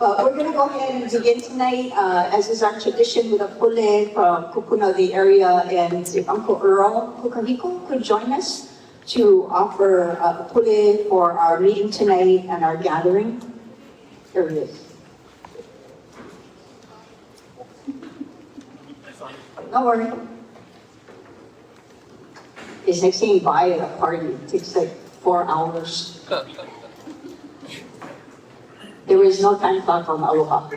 But we're going to go ahead and begin tonight, as is our tradition, with a pule from Kupuna, the area, and if Uncle Earl Kukahiko could join us to offer a pule for our meeting tonight and our gathering. Here it is. Don't worry. It's like saying bye at a party. It takes like 4 hours. There is no time clock on Aloha.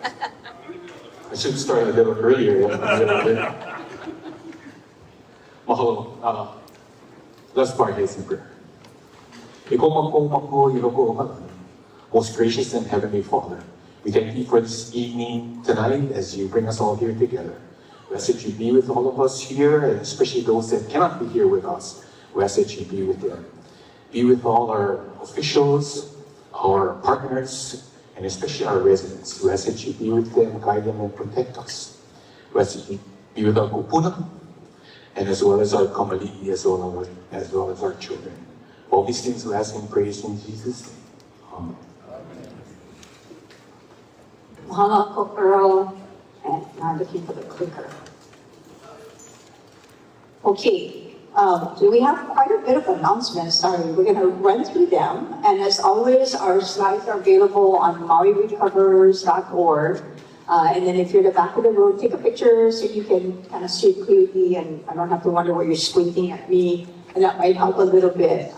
I should start a little earlier. Mahalo. Let's start this in prayer. Most gracious and heavenly Father, we thank you for this evening tonight as you bring us all here together. We ask that you be with all of us here, and especially those that cannot be here with us. We ask that you be with them. Be with all our officials, our partners, and especially our residents. We ask that you be with them, guide them, and protect us. We ask that you be with our kupuna, and as well as our kamali'i, as well as our children. All these things we ask and praise in Jesus' name. Amen. Mahalo, Uncle Earl, and I'm looking for the clicker. Okay. So we have quite a bit of announcements. Sorry, we're going to run through them. And as always, our slides are available on mauirecovers.org. And then if you're at the back of the room, take a picture so you can kind of see it clearly, and I don't have to wonder where you're squinting at me. And that might help a little bit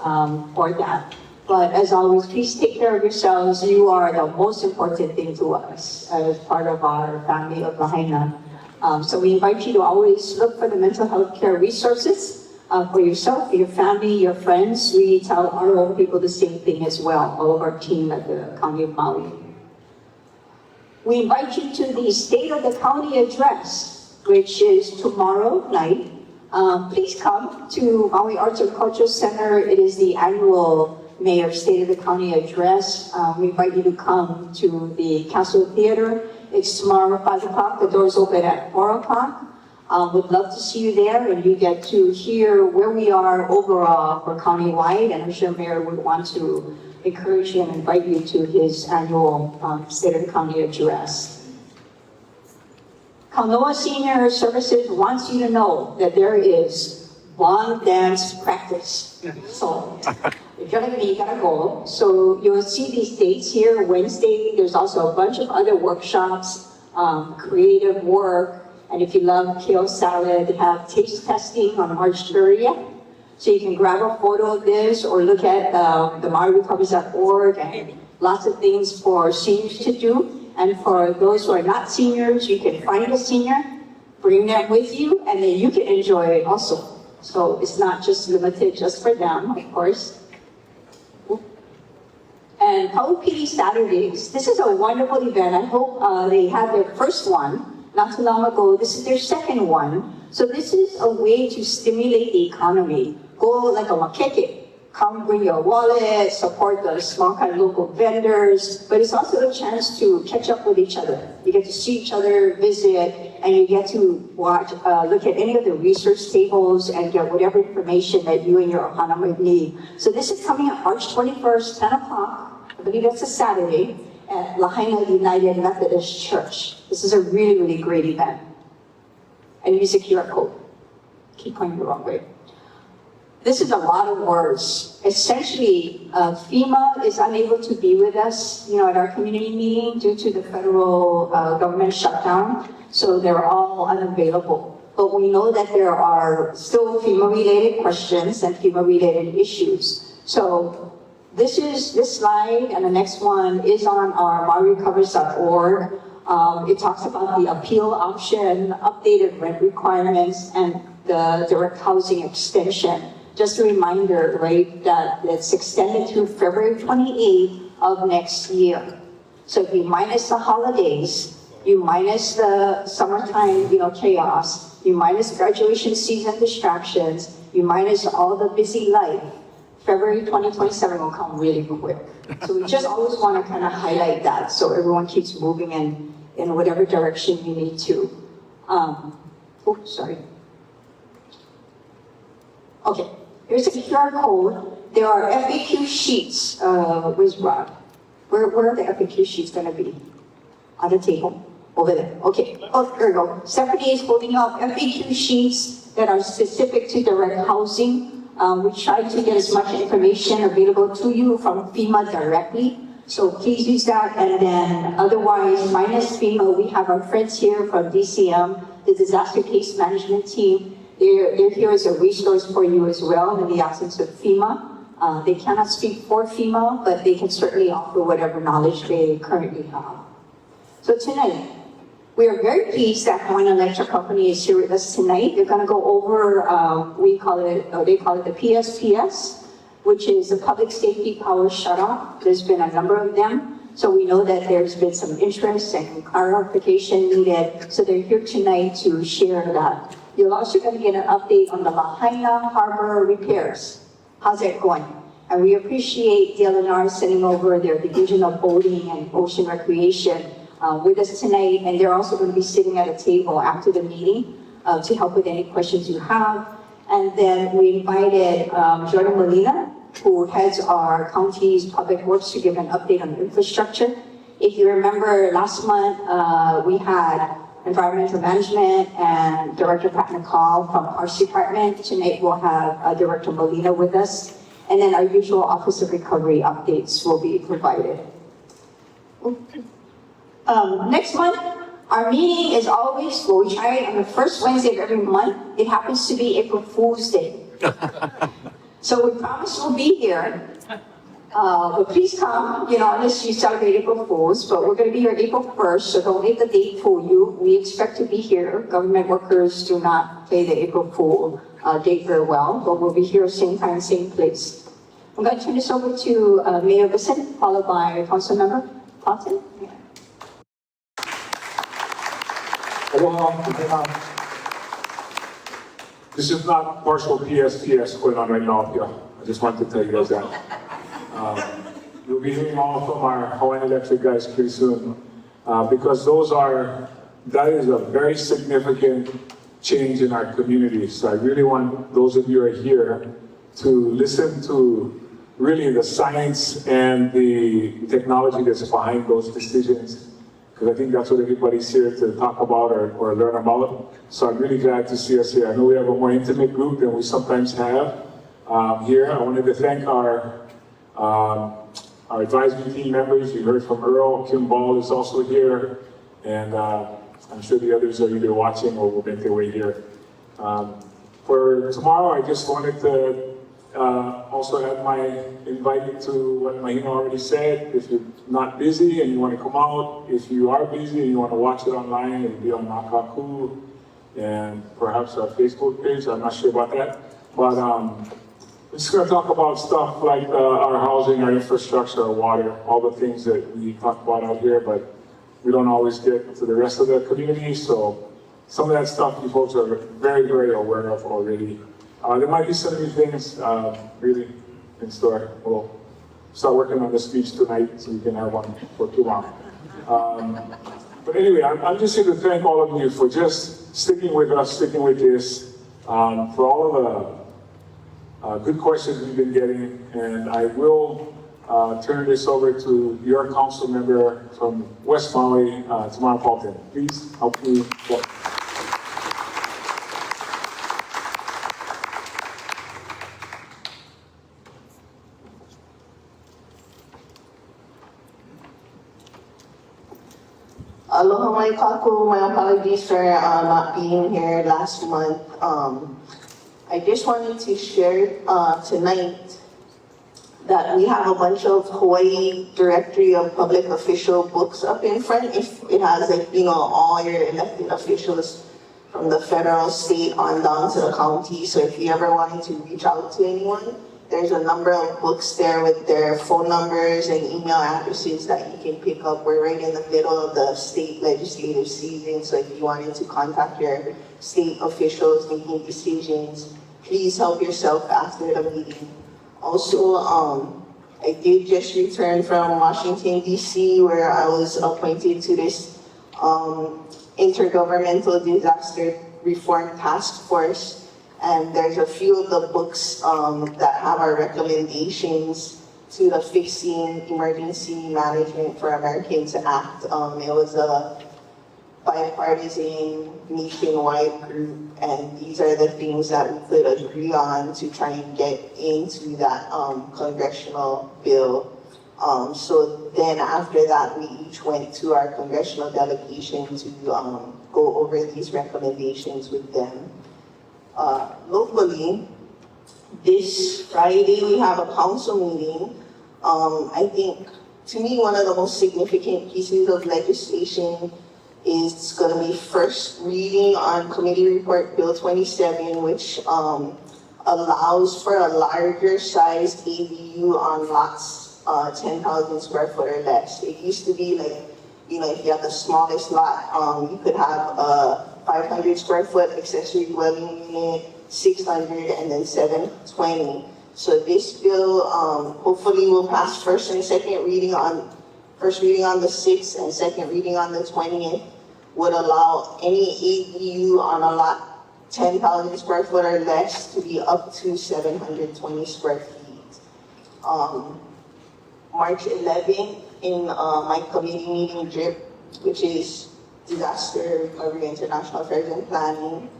for that. But as always, please take care of yourselves. You are the most important thing to us as part of our family of Lahaina. So we invite you to always look for the mental health care resources for yourself, for your family, your friends. We tell our own people the same thing as well, all of our team at the County of Maui. We invite you to the State of the County address, which is tomorrow night. Please come to Maui Arts and Cultural Center. It is the annual Mayor's State of the County address. We invite you to come to the Castle Theater. It's tomorrow at 5 o'clock. The doors open at 4 o'clock. Would love to see you there, and you get to hear where we are overall for countywide, and I'm sure Mayor would want to encourage you and invite you to his annual State of the County address. Kaunoa Senior Services wants you to know that there is long dance practice. So if you're like me, you gotta go. So you'll see these dates here. Wednesday, there's also a bunch of other workshops, creative work. And if you love kale salad, they have taste testing on March 30th. So you can grab a photo of this or look at the mauirecovers.org, and lots of things for seniors to do. And for those who are not seniors, you can find a senior, bring them with you, and then you can enjoy it also. So it's not just limited just for them, of course. And Pau PD Saturdays, this is a wonderful event. I hope they had their first one not too long ago. This is their second one. So this is a way to stimulate the economy. Go like a makeke. Come bring your wallet, support the small kind of local vendors, but it's also a chance to catch up with each other. You get to see each other, visit, and you get to watch, look at any of the research tables and get whatever information that you and your ohana might need. So this is coming on March 21st, 10 o'clock. I believe that's a Saturday, at Lahaina United Methodist Church. This is a really, really great event. And use a QR code. Keep pointing the wrong way. This is a lot of words. Essentially, FEMA is unable to be with us, at our community meeting due to the federal government shutdown. So they're all unavailable. But we know that there are still FEMA-related questions and FEMA-related issues. So this slide and the next one is on our mauirecovers.org. It talks about the appeal option, updated rent requirements, and the direct housing extension. Just a reminder, right, that it's extended through February 28th of next year. So if you minus the holidays, you minus the summertime, chaos, you minus graduation season distractions, you minus all the busy life, February 2027 will come really quick. So we just always want to kind of highlight that so everyone keeps moving in whatever direction you need to. Sorry. Okay, here's a QR code. There are FAQ sheets, where's Rob? Where are the FAQ sheets gonna be? On the table? Over there. Okay. Oh, there we go. Stephanie is holding up FAQ sheets that are specific to direct housing. We try to get as much information available to you from FEMA directly. So please use that. And then otherwise, minus FEMA, we have our friends here from DCM, the Disaster Case Management Team. They're here as a resource for you as well in the absence of FEMA. They cannot speak for FEMA, but they can certainly offer whatever knowledge they currently have. So tonight, we are very pleased that Hawaiian Electric Company is here with us tonight. They're going to go over, they call it the PSPS, which is the Public Safety Power Shutoff. There's been a number of them. So we know that there's been some interest and clarification needed. So they're here tonight to share that. You're also going to get an update on the Lahaina Harbor repairs. How's that going? And we appreciate DLNR sending over their Division of Boating and Ocean Recreation with us tonight. And they're also going to be sitting at a table after the meeting to help with any questions you have. And then we invited Jordan Molina, who heads our county's public works, to give an update on infrastructure. If you remember last month, we had Environmental Management and Director Pat McCall from Parks Department. Tonight we'll have Director Molina with us. And then our usual Office of Recovery updates will be provided. Next month, our meeting is always, well, we try it on the first Wednesday of every month. It happens to be April Fool's Day. So we promise we'll be here. But please come, unless you celebrate April Fools. But we're going to be here April 1st, so don't let the date fool you. We expect to be here. Government workers do not play the April Fool date very well, but we'll be here same time, same place. I'm going to turn this over to Mayor Bissett, followed by Council Member Cotton. Aloha. This is not partial PSPS going on right now up here. I just want to tell you guys that. You'll be hearing all from our Hawaiian Electric guys pretty soon, because that is a very significant change in our community. So I really want those of you who are here to listen to really the science and the technology that's behind those decisions, because I think that's what everybody's here to talk about or learn about. So I'm really glad to see us here. I know we have a more intimate group than we sometimes have here. I wanted to thank our advisory team members. You heard from Earl. Kim Ball is also here, and I'm sure the others are either watching or will make their way here. For tomorrow, I just wanted to also add my invite to what Mahina already said. If you're not busy and you want to come out, if you are busy and you want to watch it online, it'll be on Nakaku and perhaps our Facebook page. I'm not sure about that, but we're just going to talk about stuff like our housing, our infrastructure, our water, all the things that we talk about out here, but we don't always get to the rest of the community. So some of that stuff you folks are very, very aware of already. There might be some new things really in store. We'll start working on the speech tonight so we can have one for tomorrow. But anyway, I'm just here to thank all of you for just sticking with us, sticking with this, for all of the good questions we've been getting. And I will turn this over to your council member from West Maui, Tamara Paulton. Please help me. Aloha mai kaku. My apologies for not being here last month. I just wanted to share tonight that we have a bunch of Hawaii Directory of Public Official books up in front. If it has all your elected officials from the federal, state, on down to the county. So if you ever wanted to reach out to anyone, there's a number of books there with their phone numbers and email addresses that you can pick up. We're right in the middle of the state legislative season, so if you wanted to contact your state officials making decisions, please help yourself after the meeting. Also, I did just return from Washington, D.C., where I was appointed to this Intergovernmental Disaster Reform Task Force. And there's a few of the books that have our recommendations to the Fixing Emergency Management for Americans Act. It was a bipartisan nationwide group, and these are the things that we could agree on to try and get into that congressional bill. So then after that, we each went to our congressional delegation to go over these recommendations with them. Locally, this Friday we have a council meeting. I think, to me, one of the most significant pieces of legislation is going to be first reading on Committee Report Bill 27, which allows for a larger size ADU on lots 10,000 square foot or less. It used to be like, if you have the smallest lot, you could have a 500 square foot accessory dwelling unit, 600, and then 720. So this bill hopefully will pass first reading on the 6th and second reading on the 20th, would allow any ADU on a lot 10,000 square foot or less to be up to 720 square feet. March 11th in my committee meeting DRIP, which is Disaster Recovery, International Affairs and Planning,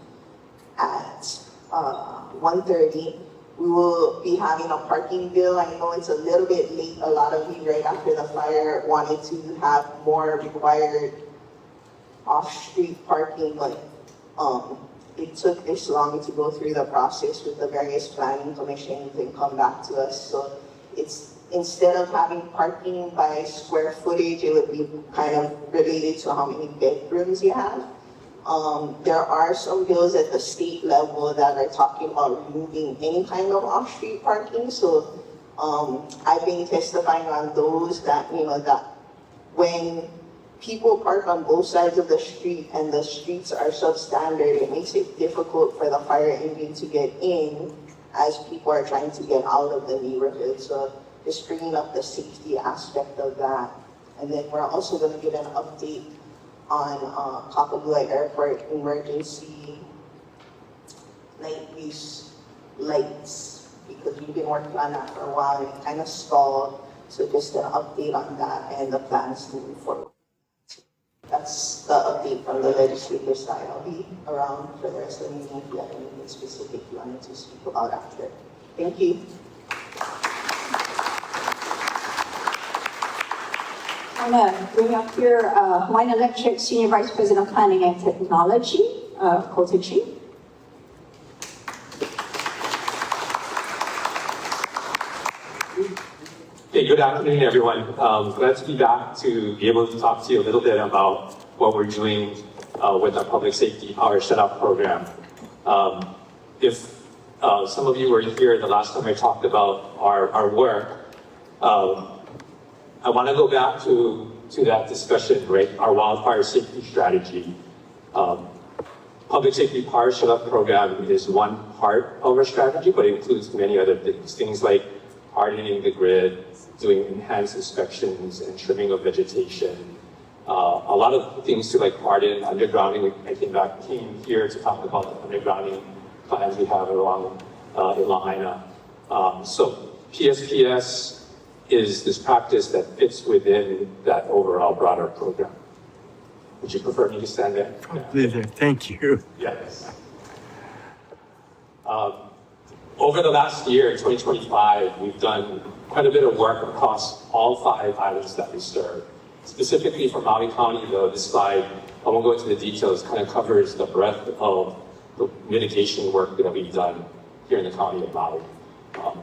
at 1:30. We will be having a parking bill. I know it's a little bit late. A lot of you right after the fire wanted to have more required off-street parking, but it took this long to go through the process with the various planning commissions and come back to us. So it's, instead of having parking by square footage, it would be kind of related to how many bedrooms you have. There are some bills at the state level that are talking about removing any kind of off-street parking. So I've been testifying on those that, that when people park on both sides of the street and the streets are substandard, it makes it difficult for the fire engine to get in as people are trying to get out of the neighborhood. So just bringing up the safety aspect of that. And then we're also going to get an update on Kakagula Airport emergency night use lights, because we've been working on that for a while and it kind of stalled. So just an update on that and the plans to move forward. That's the update from the legislative side. I'll be around for the rest of the meeting if you have anything specific you wanted to speak about after. Thank you. I'm going to bring up here Hawaiian Electric Senior Vice President of Planning and Technology, Kotechi. Hey, good afternoon, everyone. Glad to be back to be able to talk to you a little bit about what we're doing with our public safety power shutoff program. If some of you were here the last time I talked about our work, I want to go back to that discussion, right? Our wildfire safety strategy. Public safety power shutoff program is one part of our strategy, but it includes many other things. Things like hardening the grid, doing enhanced inspections and trimming of vegetation. A lot of things to like harden, undergrounding. I came here to talk about the undergrounding plans we have along in Lahaina. So PSPS is this practice that fits within that overall broader program. Would you prefer me to stand there? Yeah. Thank you. Yes. Over the last year, 2025, we've done quite a bit of work across all 5 islands that we serve. Specifically for Maui County, though, this slide, I won't go into the details, kind of covers the breadth of the mitigation work that we've done here in the county of Maui.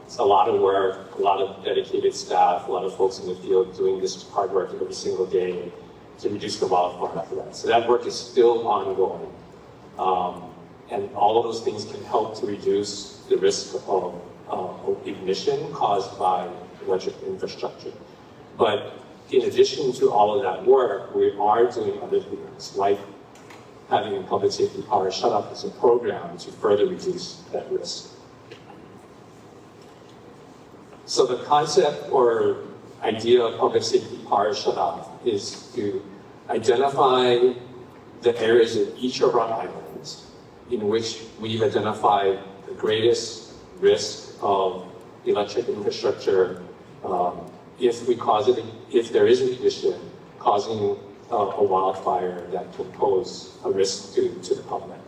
It's a lot of work, a lot of dedicated staff, a lot of folks in the field doing this hard work every single day to reduce the wildfire threat. So that work is still ongoing. And all of those things can help to reduce the risk of ignition caused by electric infrastructure. But in addition to all of that work, we are doing other things, like having a public safety power shutoff as a program to further reduce that risk. So the concept or idea of public safety power shutoff is to identify the areas in each of our islands in which we've identified the greatest risk of electric infrastructure if there is a condition causing a wildfire that can pose a risk to the public.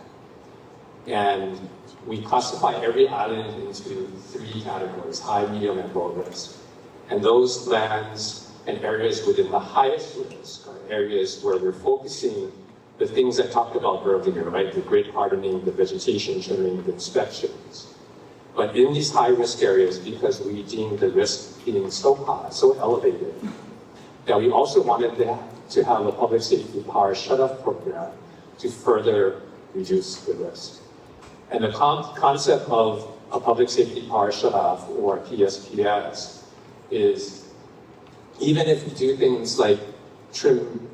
And we classify every island into 3 categories: high, medium, and low risk. And those lands and areas within the highest risk are areas where we're focusing the things I talked about earlier, right? The grid hardening, the vegetation trimming, the inspections. But in these high-risk areas, because we deem the risk being so high, so elevated, that we also wanted to have a public safety power shutoff program to further reduce the risk. And the concept of a public safety power shutoff, or PSPS, is even if you do things like trim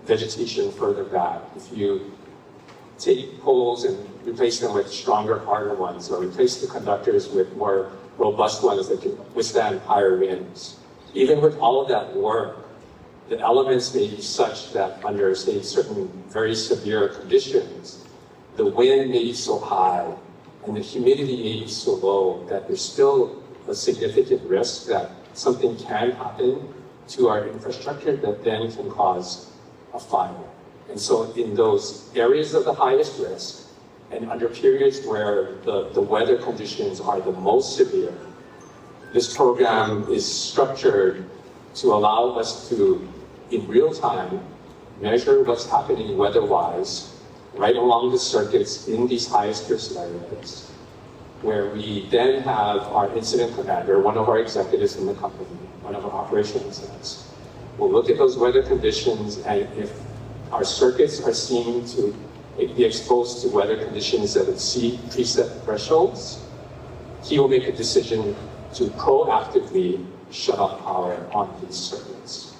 vegetation further back, if you take poles and replace them with stronger, harder ones, or replace the conductors with more robust ones that can withstand higher winds, even with all of that work, the elements may be such that under, say, certain very severe conditions, the wind may be so high and the humidity may be so low that there's still a significant risk that something can happen to our infrastructure that then can cause a fire. And so in those areas of the highest risk, and under periods where the weather conditions are the most severe, this program is structured to allow us to, in real time, measure what's happening weather-wise right along the circuits in these highest risk areas, where we then have our incident commander, one of our executives in the company, one of our operations heads, will look at those weather conditions, and if our circuits are seen to be exposed to weather conditions that exceed preset thresholds, he will make a decision to proactively shut off power on these circuits.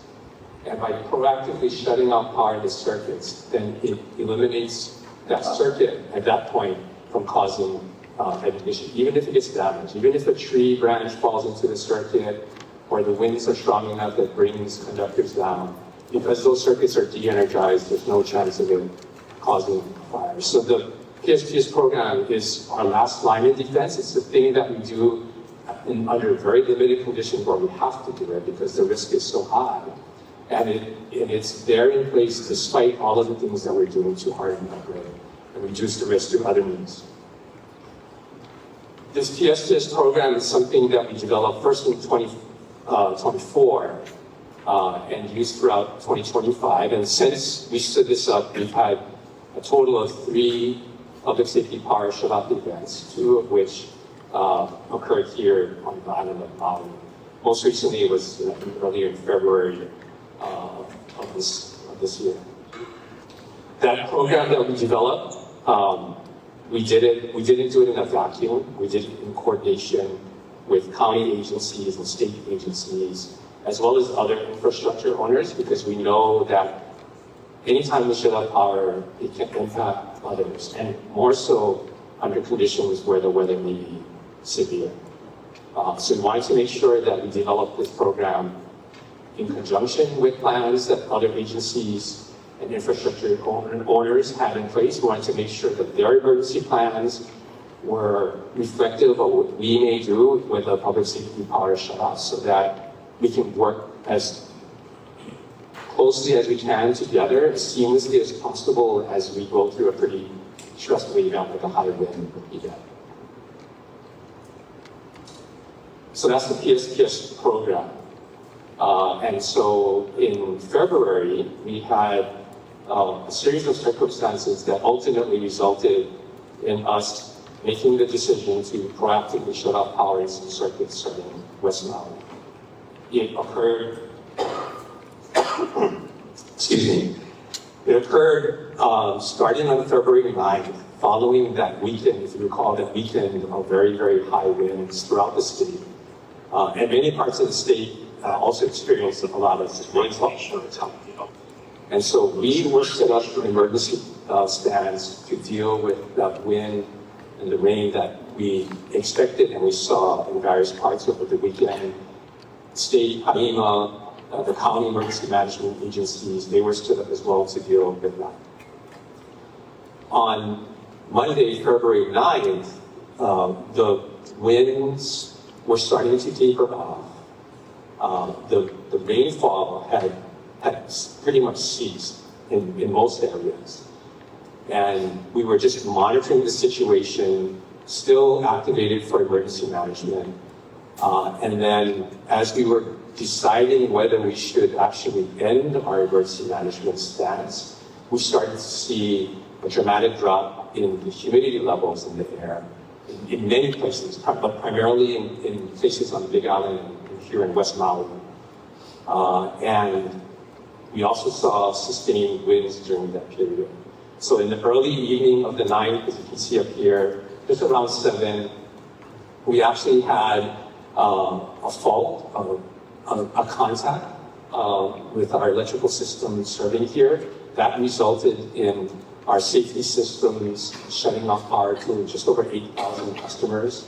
And by proactively shutting off power in the circuits, then it eliminates that circuit at that point from causing an ignition, even if it gets damaged, even if a tree branch falls into the circuit, or the winds are strong enough that brings conductors down. Because those circuits are de-energized, there's no chance of it causing fire. So the PSPS program is our last line of defense. It's the thing that we do under very limited conditions where we have to do it because the risk is so high. And it's there in place despite all of the things that we're doing to harden our grid and reduce the risk to other needs. This PSPS program is something that we developed first in 2024 and used throughout 2025. And since we stood this up, we've had a total of 3 public safety power shutoff events, 2 of which occurred here on the island of Maui. Most recently, it was earlier in February of this year. That program that we developed, we didn't do it in a vacuum. We did it in coordination with county agencies and state agencies, as well as other infrastructure owners, because we know that anytime we shut off power, it can impact others, and more so under conditions where the weather may be severe. So we wanted to make sure that we develop this program in conjunction with plans that other agencies and infrastructure owners had in place. We wanted to make sure that their emergency plans were reflective of what we may do with a public safety power shutoff, so that we can work as closely as we can together, as seamlessly as possible as we go through a pretty stressful event like a high wind event. So that's the PSPS program. And so in February, we had a series of circumstances that ultimately resulted in us making the decision to proactively shut off power in some circuits serving West Maui. It occurred, it occurred starting on February 9th, following that weekend, if you recall, that weekend of very, very high winds throughout the state. And many parts of the state also experienced a lot of rainfall. And so we were set up in emergency stands to deal with that wind and the rain that we expected and we saw in various parts over the weekend. State, AIMA, the county emergency management agencies, they were stood up as well to deal with that. On Monday, February 9th, the winds were starting to taper off. the rainfall had pretty much ceased in most areas. And we were just monitoring the situation, still activated for emergency management. And then as we were deciding whether we should actually end our emergency management stance, we started to see a dramatic drop in the humidity levels in the air in many places, but primarily in places on the Big Island and here in West Maui. And we also saw sustained winds during that period. So in the early evening of the night, as you can see up here, just around 7, we actually had a fault, a contact with our electrical system serving here. That resulted in our safety systems shutting off power to just over 8,000 customers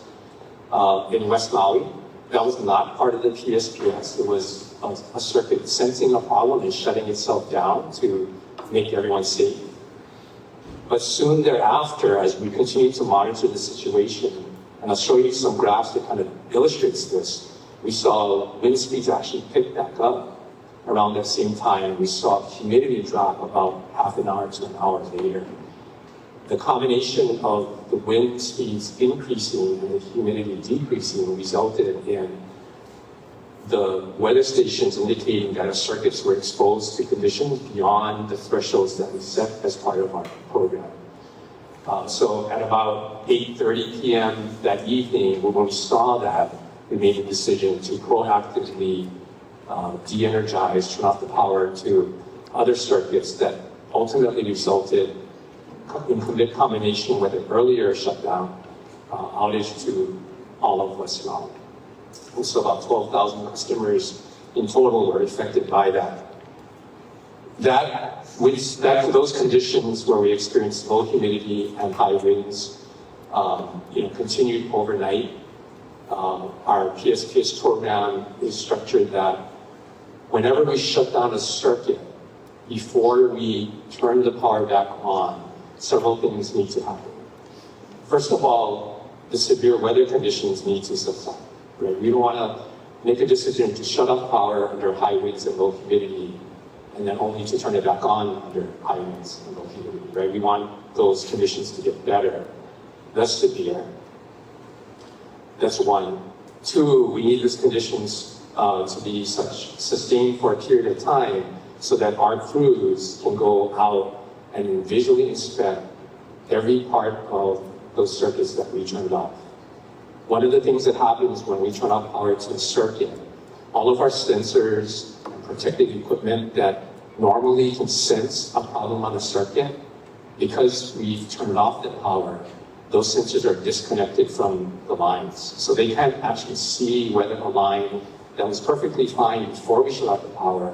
in West Maui. That was not part of the PSPS. It was a circuit sensing a problem and shutting itself down to make everyone safe. But soon thereafter, as we continue to monitor the situation, and I'll show you some graphs that kind of illustrates this, we saw wind speeds actually pick back up around that same time. We saw humidity drop about half an hour to an hour later. The combination of the wind speeds increasing and the humidity decreasing resulted in the weather stations indicating that our circuits were exposed to conditions beyond the thresholds that we set as part of our program. So at about 8:30 p.m. that evening, when we saw that, we made the decision to proactively de-energize, turn off the power to other circuits that ultimately resulted in complete combination with an earlier shutdown outage to all of West Maui. And so about 12,000 customers in total were affected by that. Those conditions where we experienced low humidity and high winds, continued overnight. Our PSPS program is structured that whenever we shut down a circuit, before we turn the power back on, several things need to happen. First of all, the severe weather conditions need to subside. Right? We don't want to make a decision to shut off power under high winds and low humidity, and then only to turn it back on under high winds and low humidity. Right? We want those conditions to get better, less severe. That's one. Two, we need these conditions to be sustained for a period of time so that our crews can go out and visually inspect every part of those circuits that we turned off. One of the things that happens when we turn off power to a circuit, all of our sensors and protective equipment that normally can sense a problem on a circuit, because we turned off the power, those sensors are disconnected from the lines. So they can't actually see whether a line that was perfectly fine before we shut off the power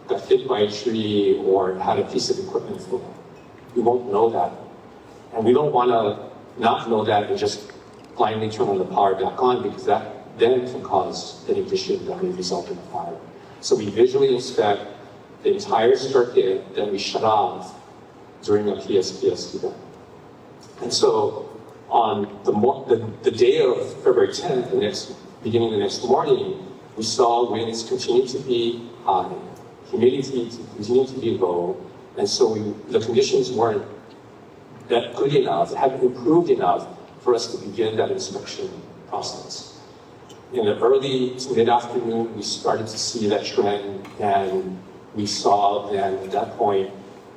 got hit by a tree or had a piece of equipment fall. We won't know that. And we don't want to not know that and just blindly turn on the power back on, because that then can cause an ignition that may result in a fire. So we visually inspect the entire circuit that we shut off during a PSPS event. And so on the day of February 10th, beginning the next morning, we saw winds continue to be high, humidity continue to be low, and so the conditions weren't that good enough, hadn't improved enough for us to begin that inspection process. In the early to mid-afternoon, we started to see that trend, and we saw then at that point,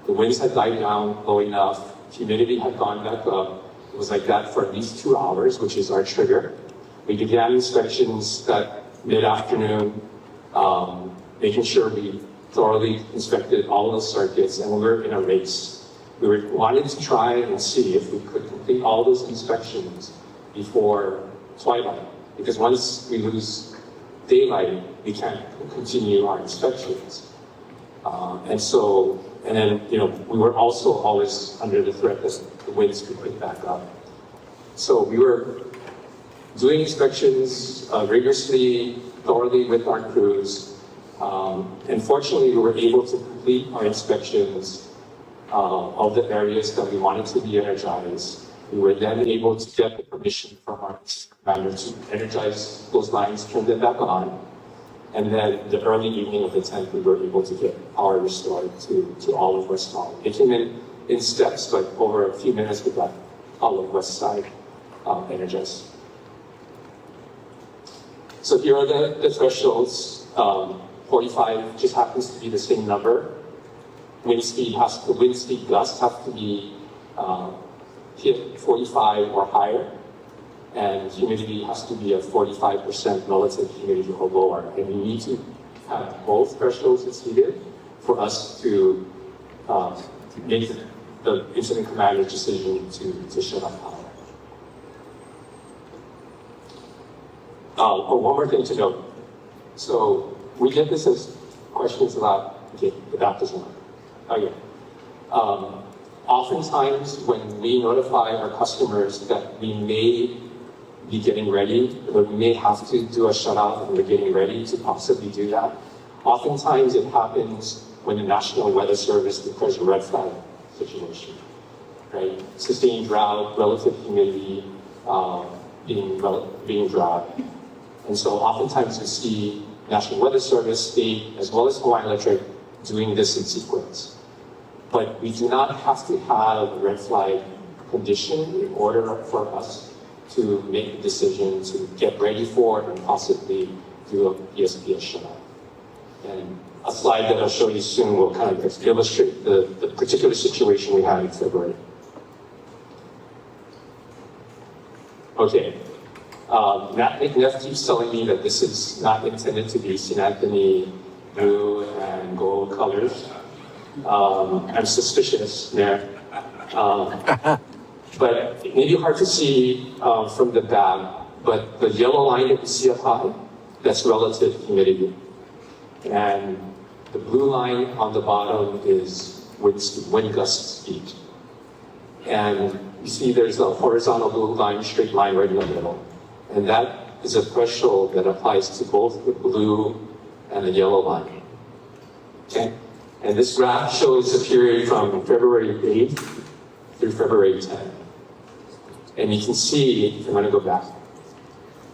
the winds had died down low enough, humidity had gone back up. It was like that for at least 2 hours, which is our trigger. We began inspections that mid-afternoon, making sure we thoroughly inspected all of those circuits, and we were in a race. We wanted to try and see if we could complete all those inspections before twilight, because once we lose daylight, we can't continue our inspections. And then, we were also always under the threat that the winds could pick back up. So we were doing inspections rigorously, thoroughly with our crews. And fortunately, we were able to complete our inspections of the areas that we wanted to be energized. We were then able to get the permission from our commander to energize those lines, turn them back on. And then the early evening of the 10th, we were able to get power restored to all of West Maui. It came in steps, but over a few minutes, we got all of West Side energized. So here are the thresholds. 45 just happens to be the same number. The wind speed gusts have to be hit 45 or higher, and humidity has to be at 45% relative humidity or lower. And we need to have both thresholds exceeded for us to make the incident commander's decision to shut off power. One more thing to note. So we get this as questions about, okay, the doctor's one. Okay. Oftentimes when we notify our customers that we may be getting ready, or we may have to do a shutoff and we're getting ready to possibly do that, oftentimes it happens when the National Weather Service declares a red flag situation, right? Sustained drought, relative humidity, being dry. And so oftentimes you see National Weather Service, state, as well as Hawaiian Electric doing this in sequence. But we do not have to have a red flag condition in order for us to make the decision to get ready for and possibly do a PSPS shutoff. And a slide that I'll show you soon will kind of illustrate the particular situation we had in February. Okay. Nick Neff keeps telling me that this is not intended to be St. Anthony blue and gold colors. I'm suspicious there. But it may be hard to see from the back, but the yellow line that you see up high, that's relative humidity. And the blue line on the bottom is wind gust speed. And you see there's a horizontal blue line, straight line right in the middle. And that is a threshold that applies to both the blue and the yellow line. Okay? And this graph shows the period from February 8th through February 10th. And you can see, if I'm going to go back,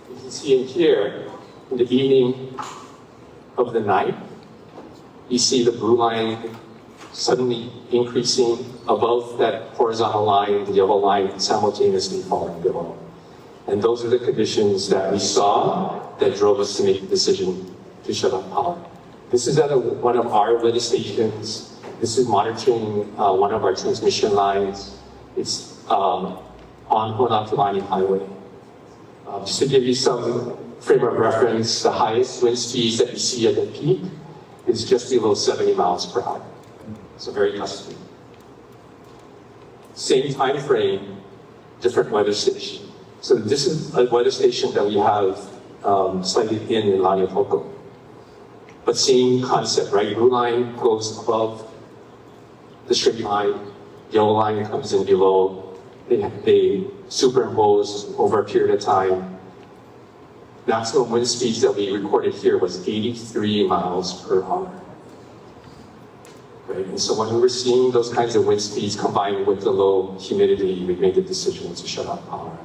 you can see in here, in the evening of the 9th, you see the blue line suddenly increasing above that horizontal line, the yellow line simultaneously falling below. And those are the conditions that we saw that drove us to make the decision to shut off power. This is at one of our weather stations. This is monitoring one of our transmission lines. It's on Honolulu Highway. Just to give you some frame of reference, the highest wind speeds that you see at the peak is just below 70 miles per hour. So very gusty. Same time frame, different weather station. So this is a weather station that we have slightly in Laniapoko. But same concept, right? Blue line goes above the straight line, yellow line comes in below. They superimpose over a period of time. Maximum wind speeds that we recorded here was 83 miles per hour. Right? And so when we were seeing those kinds of wind speeds combined with the low humidity, we made the decision to shut off power.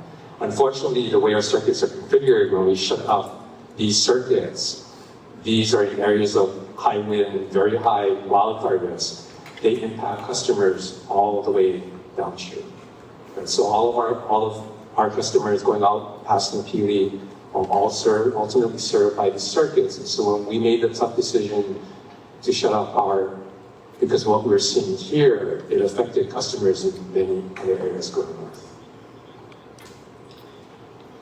Unfortunately, the way our circuits are configured, when we shut off these circuits, these are in areas of high wind, very high wildfire risk. They impact customers all the way downstream. And so all of our customers going out past Napili are ultimately served by the circuits. And so when we made the tough decision to shut off power, because what we were seeing here, it affected customers in many other areas going north.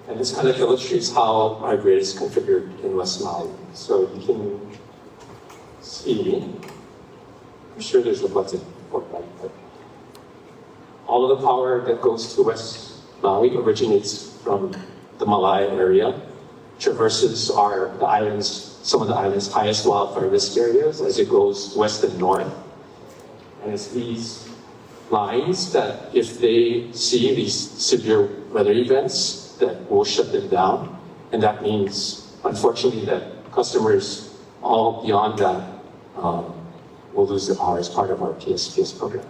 And this kind of illustrates how our grid is configured in West Maui. So you can see, I'm sure there's a button for that, but all of the power that goes to West Maui originates from the Malaya area, traverses the islands, some of the islands' highest wildfire risk areas as it goes west and north. And it's these lines that if they see these severe weather events, that will shut them down. And that means, unfortunately, that customers all beyond that will lose their power as part of our PSPS program.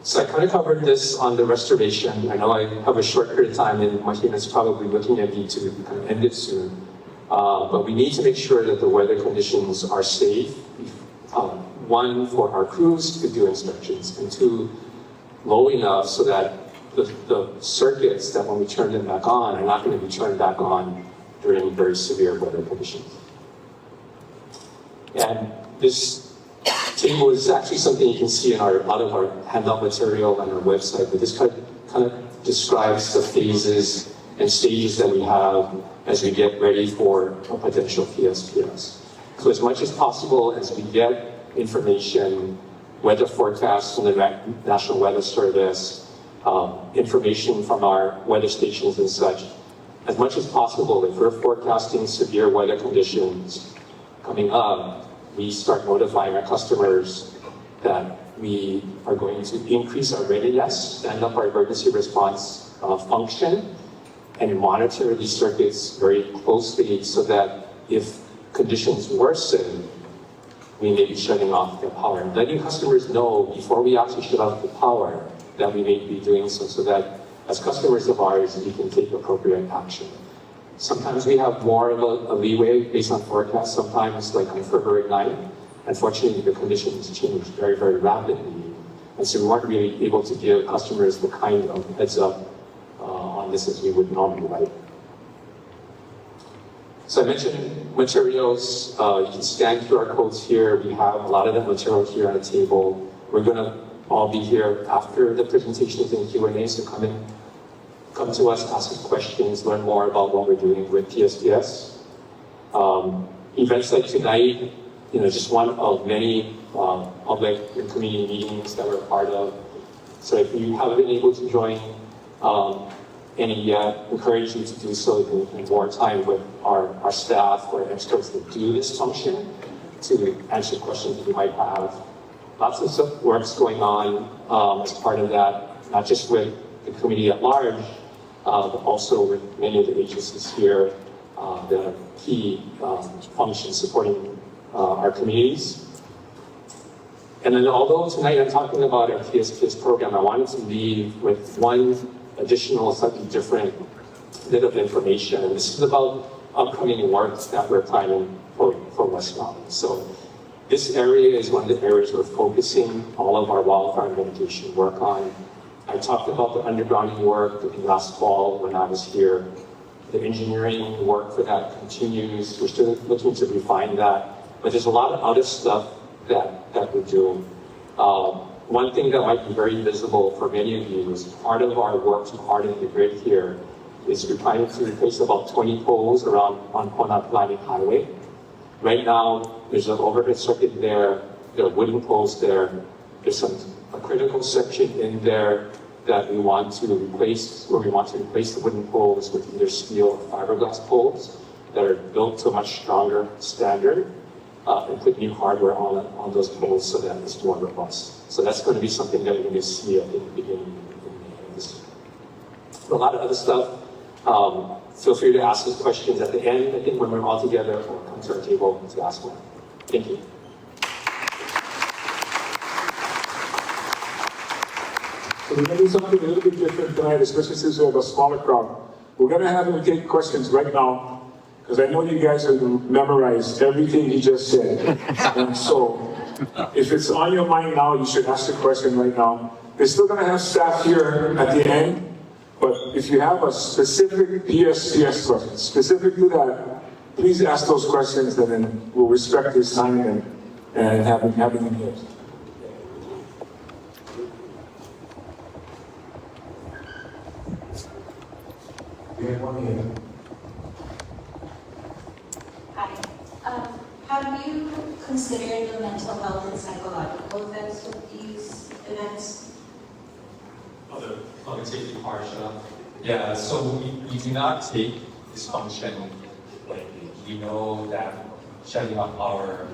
So I kind of covered this on the restoration. I know I have a short period of time and Martina's probably looking at me to kind of end it soon. But we need to make sure that the weather conditions are safe. One, for our crews to do inspections, and two, low enough so that the circuits that when we turn them back on are not going to be turned back on during very severe weather conditions. And this table is actually something you can see in a lot of our handout material on our website, but this kind of describes the phases and stages that we have as we get ready for a potential PSPS. So as much as possible, as we get information, weather forecasts from the National Weather Service, information from our weather stations and such, as much as possible, if we're forecasting severe weather conditions coming up, we start notifying our customers that we are going to increase our readiness, stand up our emergency response function, and monitor these circuits very closely so that if conditions worsen, we may be shutting off the power. And letting customers know before we actually shut off the power that we may be doing so that as customers of ours, we can take appropriate action. Sometimes we have more of a leeway based on forecasts. Sometimes, like on February 9th, unfortunately, the conditions change very, very rapidly. And so we weren't really able to give customers the kind of heads up on this as we would normally like. So I mentioned materials. You can scan QR codes here. We have a lot of the materials here on the table. We're going to all be here after the presentations and Q&A, so come to us, ask us questions, learn more about what we're doing with PSPS. Events like tonight, just one of many public and community meetings that we're part of. So if you haven't been able to join any yet, encourage you to do so. You can spend more time with our staff or experts that do this function to answer questions that you might have. Lots of work's going on as part of that, not just with the committee at large, but also with many of the agencies here that are key functions supporting our communities. And then although tonight I'm talking about our PSPS program, I wanted to leave with one additional, slightly different bit of information. And this is about upcoming work that we're planning for West Valley. So this area is one of the areas we're focusing all of our wildfire mitigation work on. I talked about the undergrounding work last fall when I was here. The engineering work for that continues. We're still looking to refine that, but there's a lot of other stuff that we're doing. One thing that might be very visible for many of you is part of our work to harden the grid here is we're planning to replace about 20 poles around on our Planning Highway. Right now, there's an overhead circuit there are wooden poles there. There's a critical section in there that we want to replace, where we want to replace the wooden poles with either steel or fiberglass poles that are built to a much stronger standard and put new hardware on those poles so that it's more robust. So that's going to be something that we're going to see at the beginning of this year. A lot of other stuff. Feel free to ask us questions at the end, I think, when we're all together, or come to our table to ask one. Thank you. So we're going to do something a little bit different tonight, especially since we have a smaller crowd. We're going to have him take questions right now, because I know you guys have memorized everything he just said. And so, if it's on your mind now, you should ask the question right now. They're still going to have staff here at the end, but if you have a specific PSPS question, specific to that, please ask those questions, and then we'll respect his time and have him here. Good morning. Hi. Have you considered the mental health and psychological effects of these events? The public safety part, yeah, so we do not take this function lightly. We know that shutting off power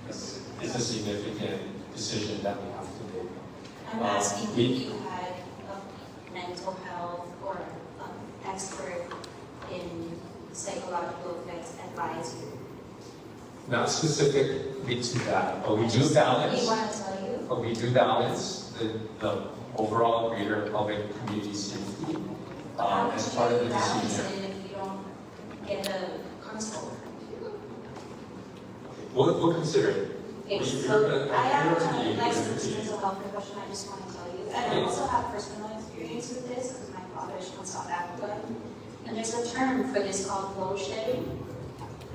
is a significant decision that we have to make. I'm asking if you had a mental health or expert in psychological effects advise you. Not specifically to that, but we do balance. You want to tell you? But we do balance the overall greater public community safety as part of the decision. If you don't get a console. We'll consider it. Okay, so I have a licensed mental health professional, I just want to tell you. And I also have personal experience with this because my father is from South Africa. And there's a term for this called load shedding.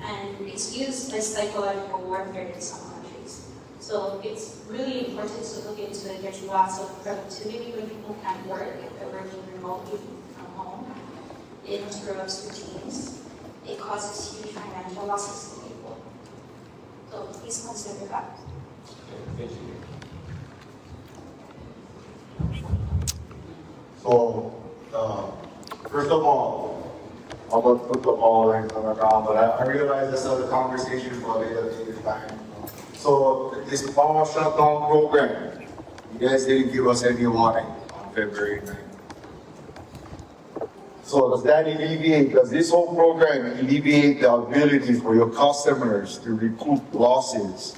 And it's used as psychological warfare in some countries. So it's really important to look into it. There's lots of productivity when people can't work, if they're working remotely from home. It interrupts routines. It causes huge financial losses to people. So please consider that. Thank you. So, first of all, I'm gonna put the ball right on the ground, but I realize this is a conversation for a later date of time. So, this power shutdown program, you guys didn't give us any warning on February 9th. So does that alleviate, does this whole program alleviate the ability for your customers to recoup losses?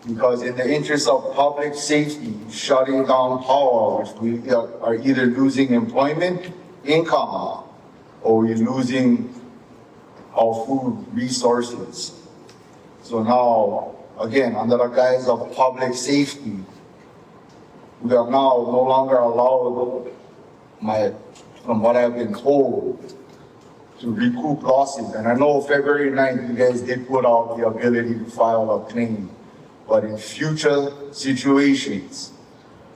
Because in the interest of public safety, shutting down power, which we are either losing employment, income, or we're losing our food resources. So now, again, under the guise of public safety, we are now no longer allowed, from what I've been told, to recoup losses. And I know February 9th, you guys did put out the ability to file a claim. But in future situations,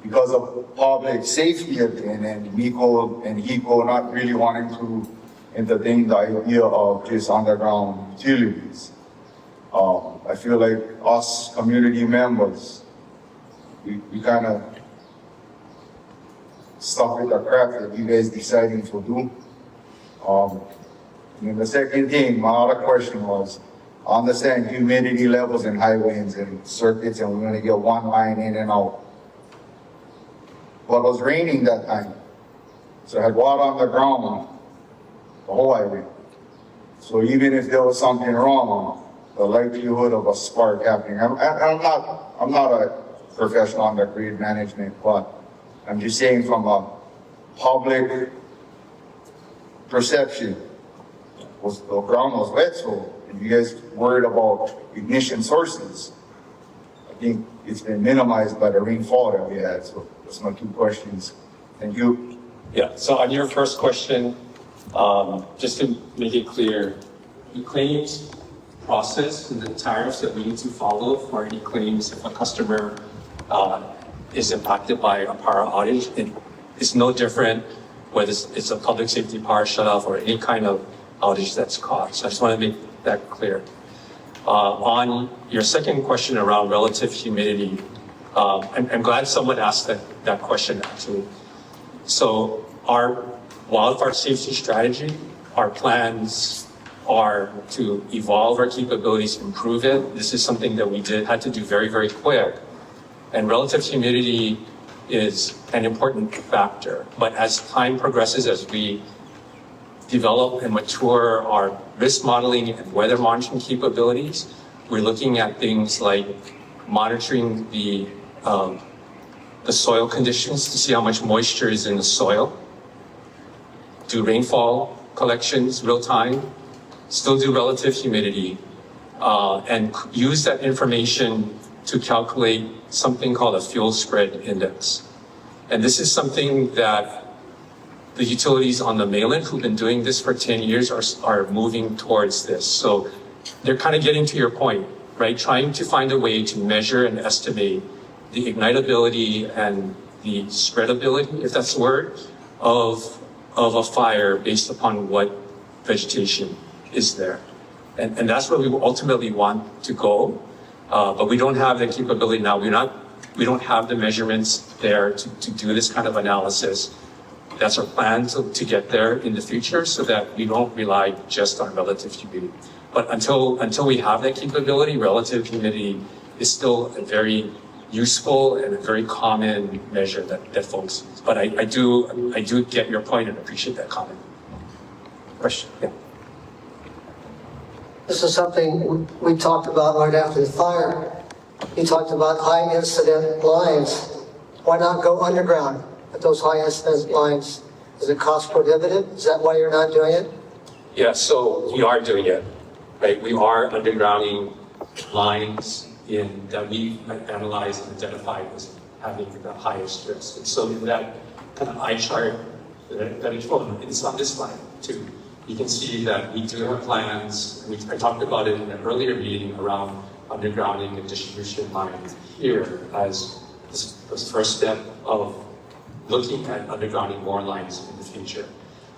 because of public safety and Miko and Hiko not really wanting to entertain the idea of just underground utilities, I feel like us community members, we kind of stuck with the crap that you guys deciding to do. And the second thing, my other question was, I understand humidity levels in highways and circuits, and we're going to get one line in and out. But it was raining that time, so I had water on the ground, the whole highway. So even if there was something wrong, the likelihood of a spark happening. I'm not a professional on the grid management, but I'm just saying from a public perception, the ground was wet, so if you guys worried about ignition sources, I think it's been minimized by the rainfall that we had. So that's my two questions. Thank you. Yeah, so on your first question, just to make it clear, the claims process and the tariffs that we need to follow for any claims if a customer is impacted by a power outage, it's no different whether it's a public safety power shutoff or any kind of outage that's caused. So I just want to make that clear. On your second question around relative humidity, I'm glad someone asked that question actually. So our wildfire safety strategy, our plans are to evolve our capabilities, improve it. This is something that we had to do very, very quick. And relative humidity is an important factor. But as time progresses, as we develop and mature our risk modeling and weather monitoring capabilities, we're looking at things like monitoring the soil conditions to see how much moisture is in the soil, do rainfall collections real time, still do relative humidity, and use that information to calculate something called a fuel spread index. And this is something that the utilities on the mainland who've been doing this for 10 years are moving towards this. So they're kind of getting to your point, right? Trying to find a way to measure and estimate the ignitability and the spreadability, if that's the word, of a fire based upon what vegetation is there. And that's where we ultimately want to go. But we don't have the capability now. We don't have the measurements there to do this kind of analysis. That's our plan to get there in the future so that we don't rely just on relative humidity. But until we have that capability, relative humidity is still a very useful and a very common measure that folks use. But I do get your point and appreciate that comment. Question? Yeah. This is something we talked about right after the fire. You talked about high incident lines. Why not go underground at those high incidence lines? Is it cost prohibitive? Is that why you're not doing it? Yeah, so we are doing it, right? We are undergrounding lines that we analyzed and identified as having the highest risk. And so in that kind of eye chart that I showed, it's on this slide too. You can see that we do have plans. I talked about it in an earlier meeting around undergrounding and distribution lines here as the first step of looking at undergrounding more lines in the future.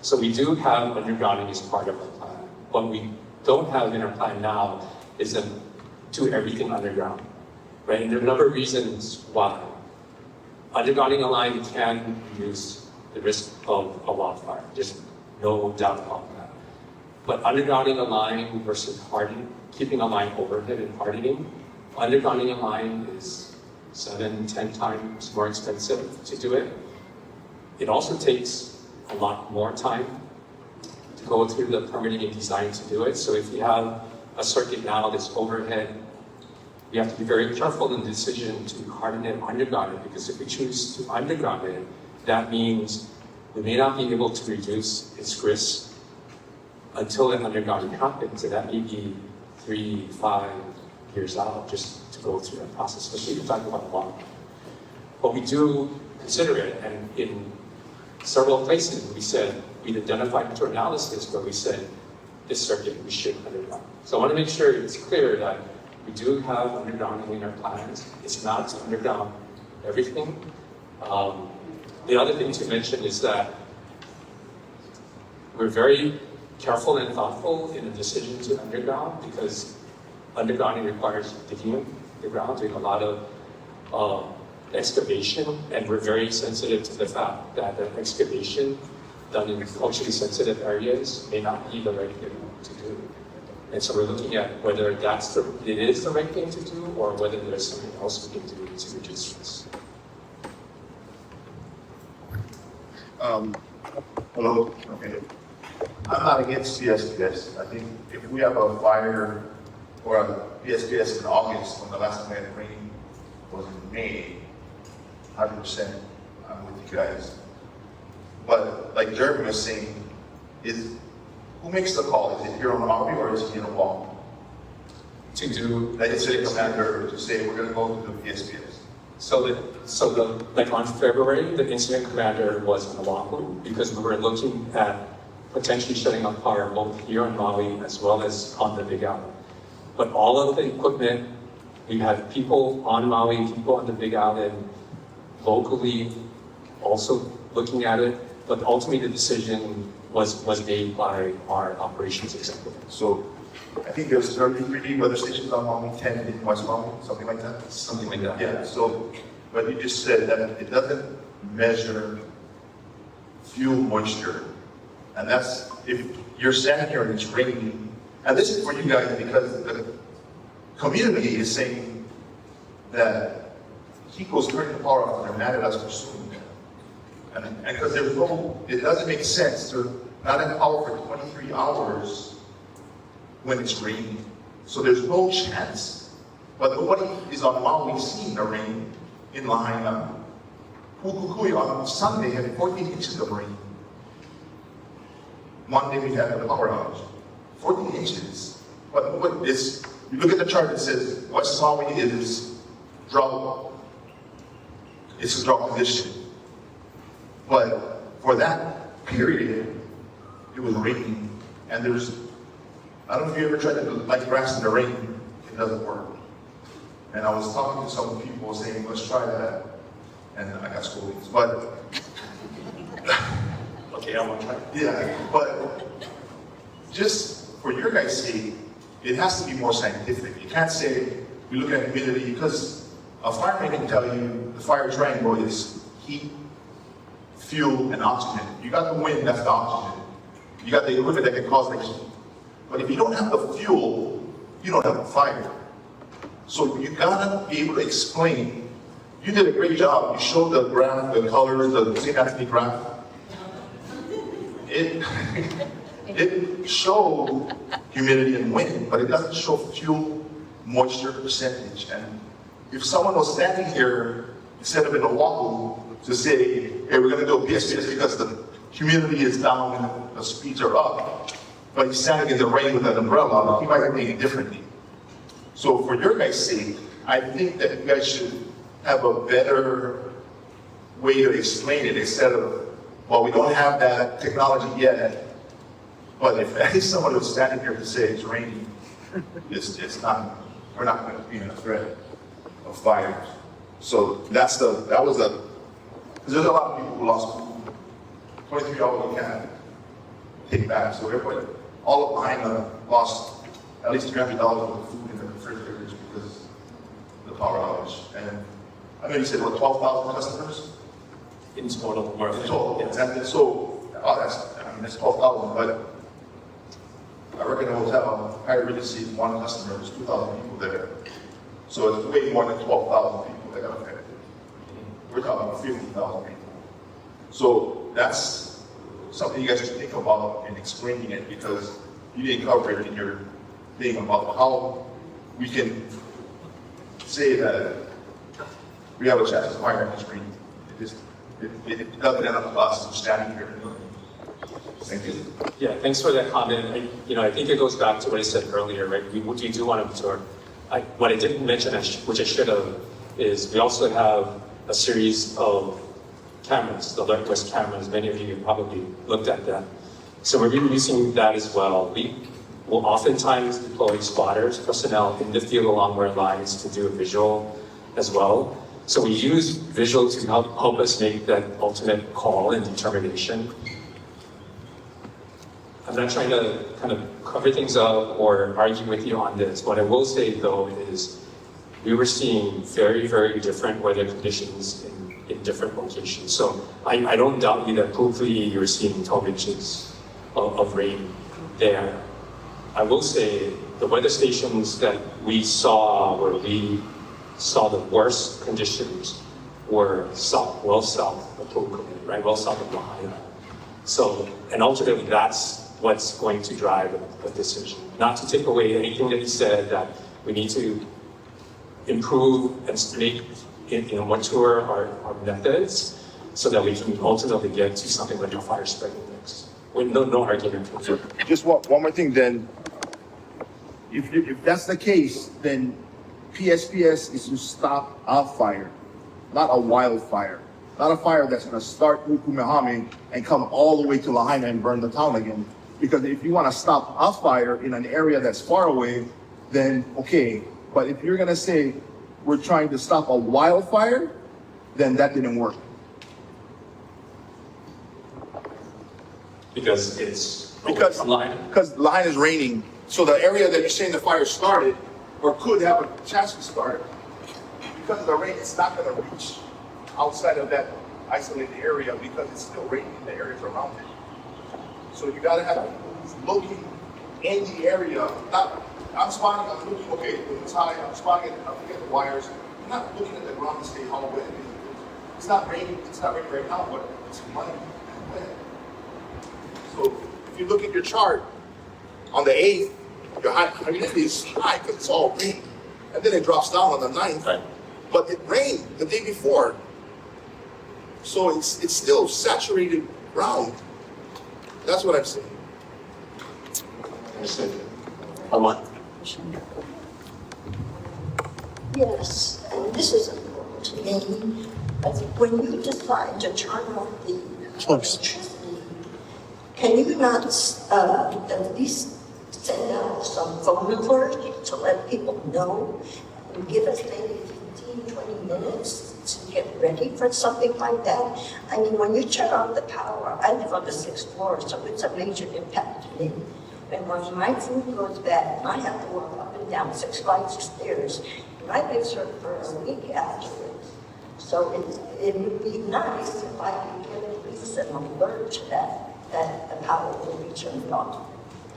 So we do have undergrounding as part of our plan. What we don't have in our plan now is to do everything underground, right? And there are a number of reasons why. Undergrounding a line can reduce the risk of a wildfire. There's no doubt about that. But undergrounding a line versus keeping a line overhead and hardening, undergrounding a line is 7-10 times more expensive to do it. It also takes a lot more time to go through the permitting and design to do it. So if you have a circuit now that's overhead, we have to be very careful in the decision to harden it, underground it, because if we choose to underground it, that means we may not be able to reduce its risk until an undergrounding happens, and that may be 3-5 years out just to go through that process, especially if you're talking about a lot. But we do consider it, and in several places we said, we'd identified through analysis where we said, this circuit we should underground. So I want to make sure it's clear that we do have undergrounding in our plans. It's not to underground everything. The other thing to mention is that we're very careful and thoughtful in the decision to underground because undergrounding requires digging the ground, doing a lot of excavation, and we're very sensitive to the fact that the excavation done in culturally sensitive areas may not be the right thing to do. And so we're looking at whether it is the right thing to do or whether there's something else we can do to reduce risk. Hello. Okay. I'm not against PSPS. I think if we have a fire or a PSPS in August, when the last time we had rain was in May, 100% I'm with you guys. But like Jeremy was saying, who makes the call? Is it here on Maui or is it in a wall? To do That incident commander to say we're going to go to the PSPS. Like on February, the incident commander was in Oahu because we were looking at potentially shutting off power both here on Maui as well as on the Big Island. But all of the equipment, we had people on Maui, people on the Big Island, locally also looking at it, but ultimately the decision was made by our operations executive. So I think there's 33 weather stations on Maui, 10 in West Maui, something like that. Something like that. Yeah, so, but you just said that it doesn't measure fuel moisture. And that's, if you're standing here and it's raining, and this is for you guys because the community is saying that Hiko's turning the power off and they're mad at us for suing them. And because it doesn't make sense to not have power for 23 hours when it's raining. So there's no chance. But nobody is on Maui seeing the rain in Lahaina. Kukukui on Sunday had 14 inches of rain. Monday we had a power outage. 14 inches. But what is, you look at the chart, it says West Maui is drought. It's a drought condition. But for that period, it was raining. And I don't know if you ever tried to light grass in the rain, it doesn't work. And I was talking to some people saying, let's try that. And I got scoldings. But Okay, I want to try. yeah, but just for your guys' sake, it has to be more scientific. You can't say, we look at humidity, because a fireman can tell you the fire triangle is heat, fuel, and oxygen. You got the wind, that's the oxygen. You got the equipment that can cause the heat. But if you don't have the fuel, you don't have a fire. So you gotta be able to explain. You did a great job. You showed the graph, the colors, the St. Anthony graph. It showed humidity and wind, but it doesn't show fuel moisture percentage. And if someone was standing here, instead of in Oahu, to say, hey, we're gonna do a PSPS because the humidity is down and the speeds are up, but he's standing in the rain with an umbrella, he might think it differently. So for your guys' sake, I think that you guys should have a better way to explain it instead of, well, we don't have that technology yet, but if someone was standing here to say it's raining, it's not, we're not going to be in a threat of fires. So that was because there's a lot of people who lost food. $23 you can't take back. So everybody, all of Lahaina lost at least $300 worth of food in the refrigerators because of the power outage. And I know you said, what, 12,000 customers? In total, more In total, exactly. So, that's 12,000, but I reckon a hotel, High Regency, one customer, there's 2,000 people there. So it's way more than 12,000 people that got affected. We're talking 50,000 people. So that's something you guys should think about in explaining it, because you didn't cover it in your thing about how we can say that we have a chance of fire in this region. It doesn't end up with us standing here. Thank you. Yeah, thanks for that comment. I think it goes back to what I said earlier, right? We do want to absorb. What I didn't mention, which I should have, is we also have a series of cameras, the Alert West cameras. Many of you have probably looked at them. So we're using that as well. We will oftentimes deploy spotters, personnel in the field along our lines to do a visual as well. So we use visual to help us make that ultimate call and determination. I'm not trying to kind of cover things up or argue with you on this. What I will say though is we were seeing very, very different weather conditions in different locations. So I don't doubt you that hopefully you're seeing 12 inches of rain there. I will say the weather stations that we saw where we saw the worst conditions were well south of Pu'uko'u, right? Well south of Lahaina. So, and ultimately that's what's going to drive the decision. Not to take away anything that you said, that we need to improve and make mature our methods so that we can ultimately get to something like a fire spreading mix. With no argument. Just one more thing then. If that's the case, then PSPS is to stop a fire, not a wildfire. Not a fire that's gonna start Ukumehame and come all the way to Lahaina and burn the town again. Because if you wanna stop a fire in an area that's far away, then okay. But if you're gonna say we're trying to stop a wildfire, then that didn't work. Because Lahaina. Because Lahaina is raining. So the area that you're saying the fire started, or could have a chance to start, because of the rain, it's not going to reach outside of that isolated area because it's still raining in the areas around it. So you got to have people who's looking in the area. I'm spotting, I'm looking, okay, it's high, I'm spotting it, I'm looking at the wires. I'm not looking at the ground to say how wet it is. It's not raining right now, but it's muddy and wet. So if you look at your chart, on the 8th, your humidity is high because it's all rain. And then it drops down on the 9th. Right. But it rained the day before. So it's still saturated ground. That's what I'm saying. Understood. Alma? Yes, and this is important to me. But when you decide to turn off the electricity, can you not at least send out some phone alert to let people know and give us maybe 15, 20 minutes to get ready for something like that? I mean, when you turn on the power, I live on the 6th floor, so it's a major impact to me. And when my food goes bad, I have to walk up and down 6 flights of stairs, and I've been served for a week afterwards. So it would be nice if I could get at least an alert to that the power will be turned on.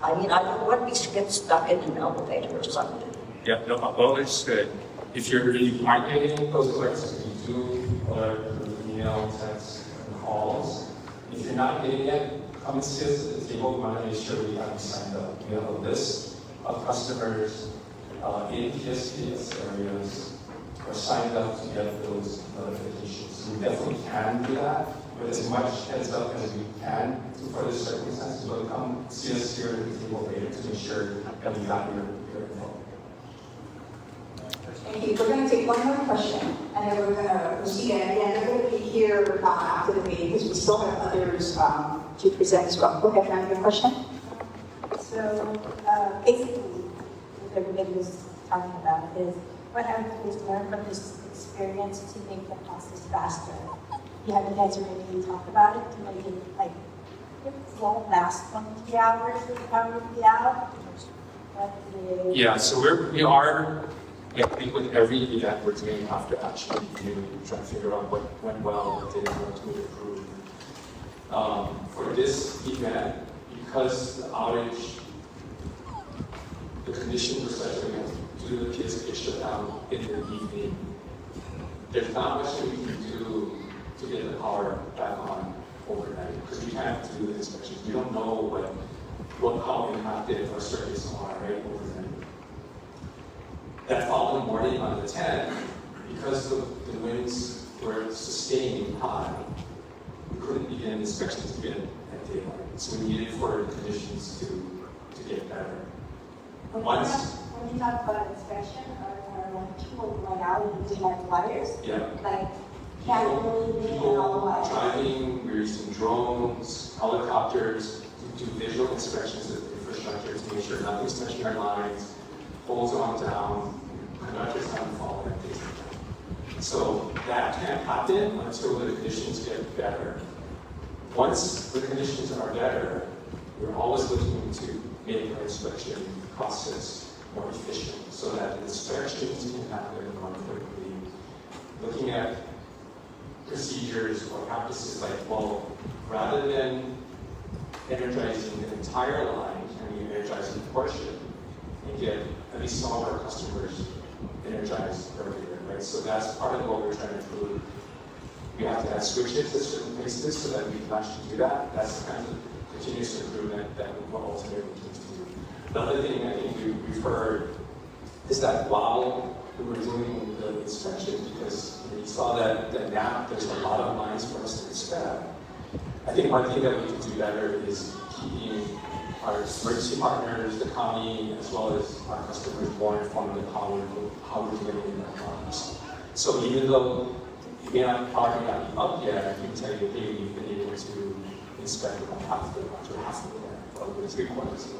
I mean, I don't want to get stuck in an elevator or something. Yeah, no, well, it's good. If you aren't getting those alerts, you do alert through email, text, and calls. If you're not getting it, come and see us at the table. We want to make sure we have you signed up. We have a list of customers in PSPS areas or signed up to get those notifications. So we definitely can do that, but as much heads up as we can for the circumstances. But come see us here at the table later to make sure that we got your info. Thank you. We're going to take one more question, and then we're going to proceed. And again, they're going to be here after the meeting because we still have others to present as well. Go ahead, ma'am, your question. So basically, what everybody was talking about is what have you learned from this experience to make the process faster? You guys already talked about it to make it like it won't last 23 hours, probably out. Yeah, so we are, I think with every event we're doing after action review, trying to figure out what went well, what didn't, what to improve. For this event, because the outage, the conditions were such that we had to do the kids get shut down in the evening. There's not much that we can do to get the power back on overnight because we can't do the inspections. We don't know how impacted our circuits are right overnight. That following morning on the 10th, because the winds were sustained high, we couldn't begin inspections again at daylight. So we needed for the conditions to get better. When you talk about inspection, are like people going out and using like wires? Yeah. Like People driving, we're using drones, helicopters to do visual inspections of the infrastructure to make sure nothing's touching our lines, poles aren't down, conductors haven't fallen, and things like that. So that can't happen until the conditions get better. Once the conditions are better, we're always looking to make our inspection process more efficient so that the inspections can happen more quickly. Looking at procedures or practices like, well, rather than energizing the entire line, can we energize a portion and get at least some of our customers energized earlier, right? So that's part of what we're trying to prove. We have to add switches at certain places so that we can actually do that. That's the kind of continuous improvement that we're ultimately looking to do. The other thing I think we've heard is that while we were doing the inspection, because you saw that map, there's a lot of lines for us to inspect. I think one thing that we can do better is keeping our emergency partners, the county, as well as our customers more informed of how we're doing in our lines. So even though it may not probably not be up yet, I can tell you, hey, we've been able to inspect about half of the lines, or it's good quantities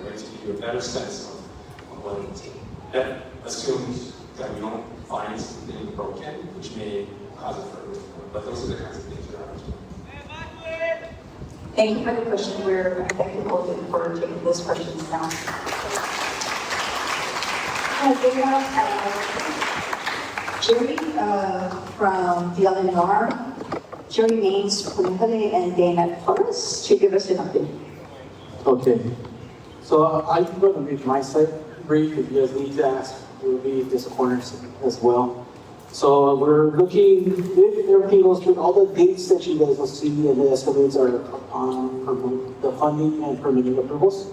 right, to give you a better sense of what it is. That assumes that we don't find anything broken, which may cause a further. But those are the kinds of things that are doing. Thank you for the question. We're thankful for taking those questions now. Jerry from the LNR, Jerry Maines, Pulinkale, and Dana Torres to give us an update. Okay, so I'm going to make my side brief. If you guys need to ask, we'll be at this corner as well. So we're looking, if everything goes through, all the dates that you guys will see and the estimates are on the funding and permitting approvals.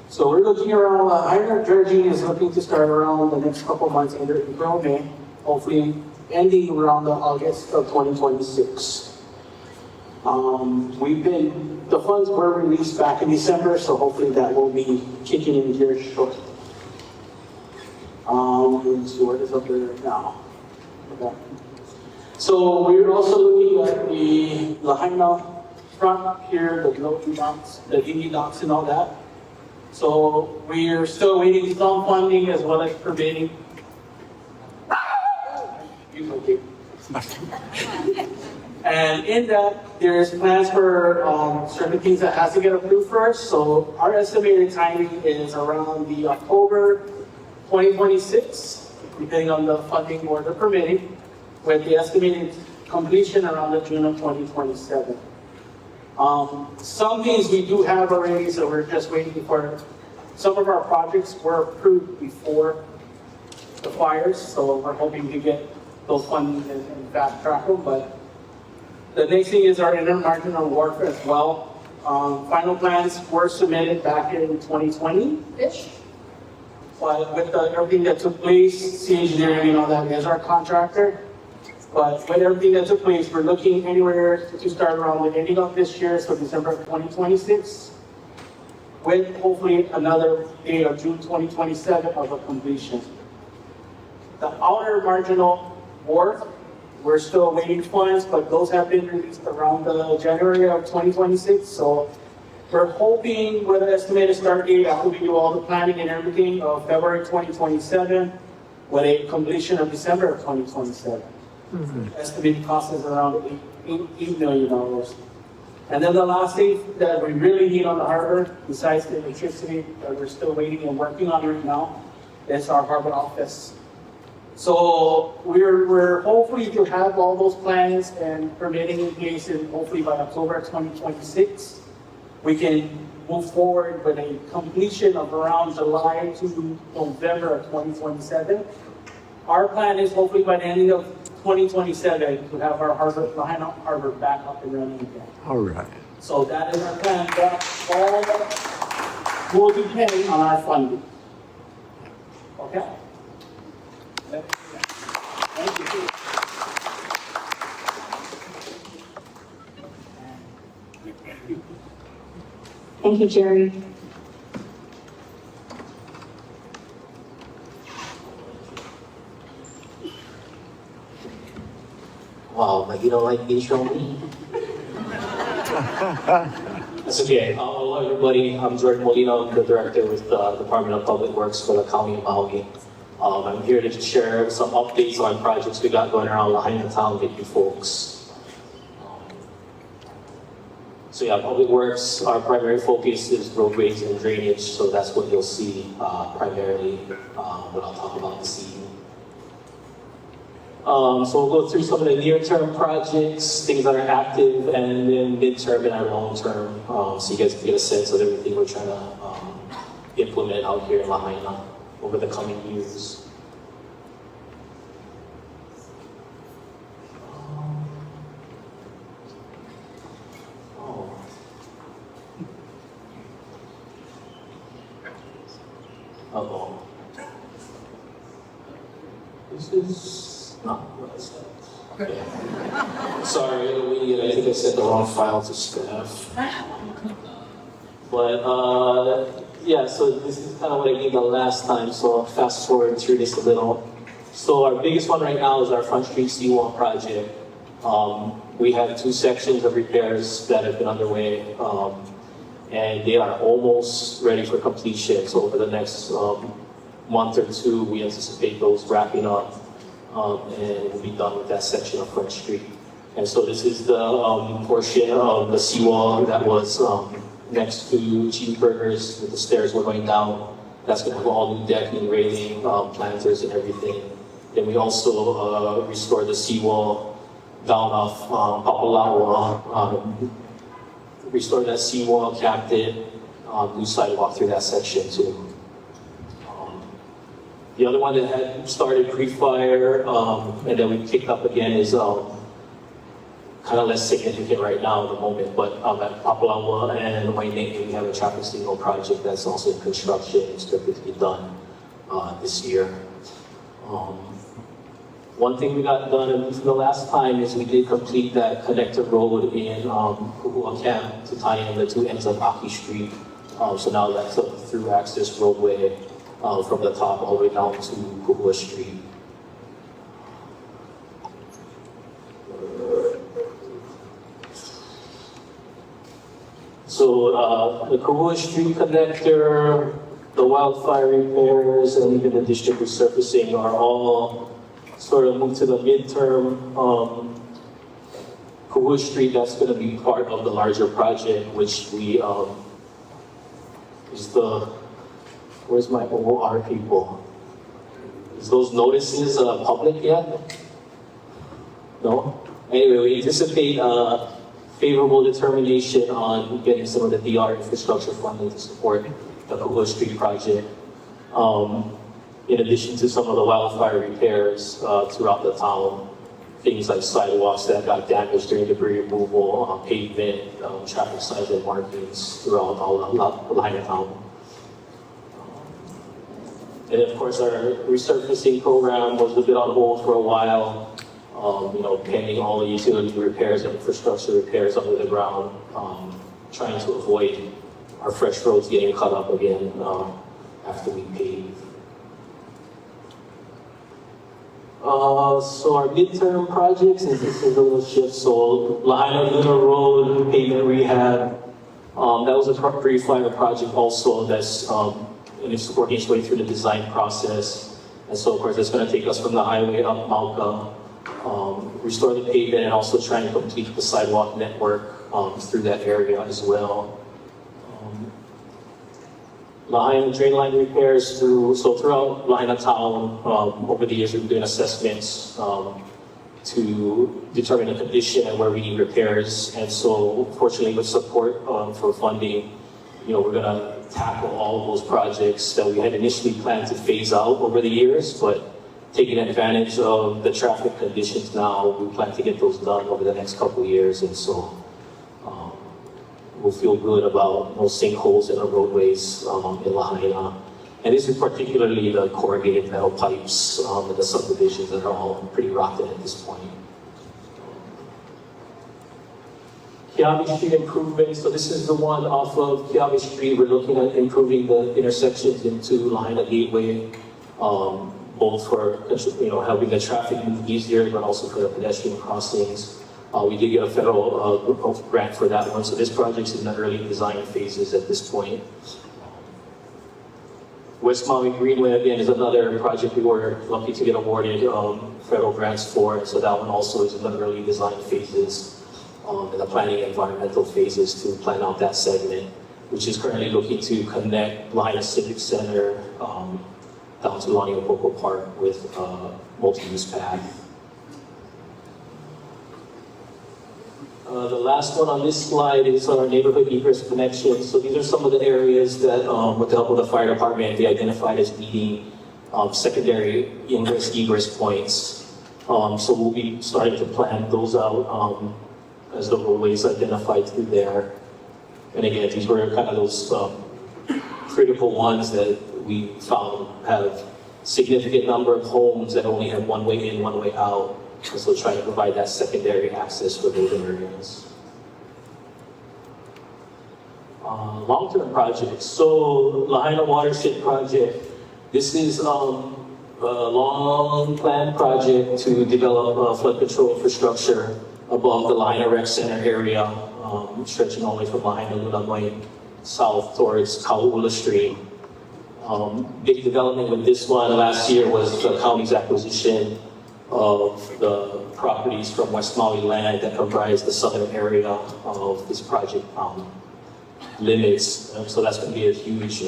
So we're looking around, Lahaina dredging is looking to start around the next couple of months, either April or May, hopefully ending around the August of 2026. The funds were released back in December, so hopefully that will be kicking in here shortly. Let's see what is up there right now. Okay. So we're also looking at the Lahaina front here, the loading docks, the dinghy docks and all that. So we're still waiting some funding as well as permitting. And in that, there's plans for certain things that has to get approved first. So our estimated timing is around the October 2026, depending on the funding or the permitting, with the estimated completion around the June of 2027. Some things we do have already, so we're just waiting for. Some of our projects were approved before the fires, so we're hoping to get those funding and fast track them. But the next thing is our intermarginal wharf as well. Final plans were submitted back in 2020-ish. But with everything that took place, C Engineering, you know, that is our contractor. But with everything that took place, we're looking anywhere to start around the ending of this year, so December of 2026, with hopefully another date of June 2027 of a completion. The outer marginal wharf, we're still waiting funds, but those have been released around the January of 2026. So we're hoping with an estimated start date after we do all the planning and everything of February 2027, with a completion of December of 2027. Estimated cost is around $8 million. And then the last thing that we really need on the harbor, besides the electricity that we're still waiting and working on right now, is our harbor office. So we're hopefully to have all those plans and permitting in place, and hopefully by October 2026, we can move forward with a completion of around July to November of 2027. Our plan is hopefully by the end of 2027 to have our harbor, Lahaina Harbor back up and running again. All right. So that is our plan. That all will depend on our funding. Okay? Thank you. Thank you, Jerry. Wow, but you don't like intro me? That's okay. Hello, everybody. I'm Jordan Molina. I'm the director with the Department of Public Works for the County of Maui. I'm here to share some updates on projects we got going around Lahaina town with you folks. So yeah, Public Works, our primary focus is roadways and drainage, so that's what you'll see primarily what I'll talk about this evening. So we'll go through some of the near-term projects, things that are active, and then mid-term and our long-term, so you guys can get a sense of everything we're trying to implement out here in Lahaina over the coming years. Uh-oh. This is not what I said. Okay. Sorry, I think I sent the wrong file to staff. But yeah, so this is kind of what I did the last time, so I'll fast forward through this a little. So our biggest one right now is our Front Street Seawall project. We have 2 sections of repairs that have been underway, and they are almost ready for completion. So over the next month or 2, we anticipate those wrapping up, and we'll be done with that section of Front Street. And so this is the portion of the seawall that was next to Cheeseburgers, with the stairs were going down. That's going to have all new decking, railing, planters, and everything. Then we also restored the seawall down off Papalawa, restored that seawall, capped it, new sidewalk through that section too. The other one that had started pre-fire and then we picked up again is kind of less significant right now at the moment, but at Papalawa and Wainea, we have a traffic signal project that's also in construction, expected to be done this year. One thing we got done from the last time is we did complete that connector road in Kuhua Camp to tie in the 2 ends of Aki Street. So now that's a through access roadway from the top all the way down to Kuhua Street. So the Kuhua Street connector, the wildfire repairs, and even the district resurfacing are all sort of moved to the midterm. Kuhua Street, that's going to be part of the larger project, which we is the, where's my OR people? Is those notices public yet? No? Anyway, we anticipate favorable determination on getting some of the DR infrastructure funding to support the Kuhua Street project. In addition to some of the wildfire repairs throughout the town, things like sidewalks that got damaged during debris removal, pavement, traffic signs and markings throughout all of Lahaina town. And of course, our resurfacing program was a bit on hold for a while, pending all the utility repairs and infrastructure repairs under the ground, trying to avoid our fresh roads getting cut up again after we pave. So our midterm projects, and this is a little shift, so Lahaina Luna Road pavement rehab, that was a pre-fire project also that's, and it's working its way through the design process. And so of course it's going to take us from the highway up Mauka, restore the pavement, and also try and complete the sidewalk network through that area as well. Lahaina drain line repairs throughout Lahaina town, over the years we've been doing assessments to determine the condition and where we need repairs. And so fortunately with support for funding, we're gonna tackle all of those projects that we had initially planned to phase out over the years, but taking advantage of the traffic conditions now, we plan to get those done over the next couple of years. And so we'll feel good about no sinkholes in the roadways in Lahaina. And this is particularly the corrugated metal pipes in the subdivisions that are all pretty rotten at this point. Kiawe Street improvements. So this is the one off of Kiawe Street. We're looking at improving the intersections into Lahaina Gateway, both for helping the traffic move easier, but also for the pedestrian crossings. We did get a federal grant for that one, so this project's in the early design phases at this point. West Maui Greenway, again, is another project we were lucky to get awarded federal grants for, so that one also is in the early design phases, and the planning and environmental phases to plan out that segment, which is currently looking to connect Lahaina Civic Center down to Laniopoko Park with multi-use path. The last one on this slide is our neighborhood egress connection. So these are some of the areas that, with the help of the fire department, they identified as needing secondary egress points. So we'll be starting to plan those out as the roadways identified through there. And again, these were kind of those critical ones that we found have significant number of homes that only have one way in, one way out. And so trying to provide that secondary access for those areas. Long-term projects. So Lahaina Watershed Project. This is a long planned project to develop flood control infrastructure above the Lahaina Rec Center area, stretching all the way from Lahaina Lunamai south towards Kauula Stream. Big development with this one last year was the county's acquisition of the properties from West Maui land that comprise the southern area of this project limits. So that's going to be a huge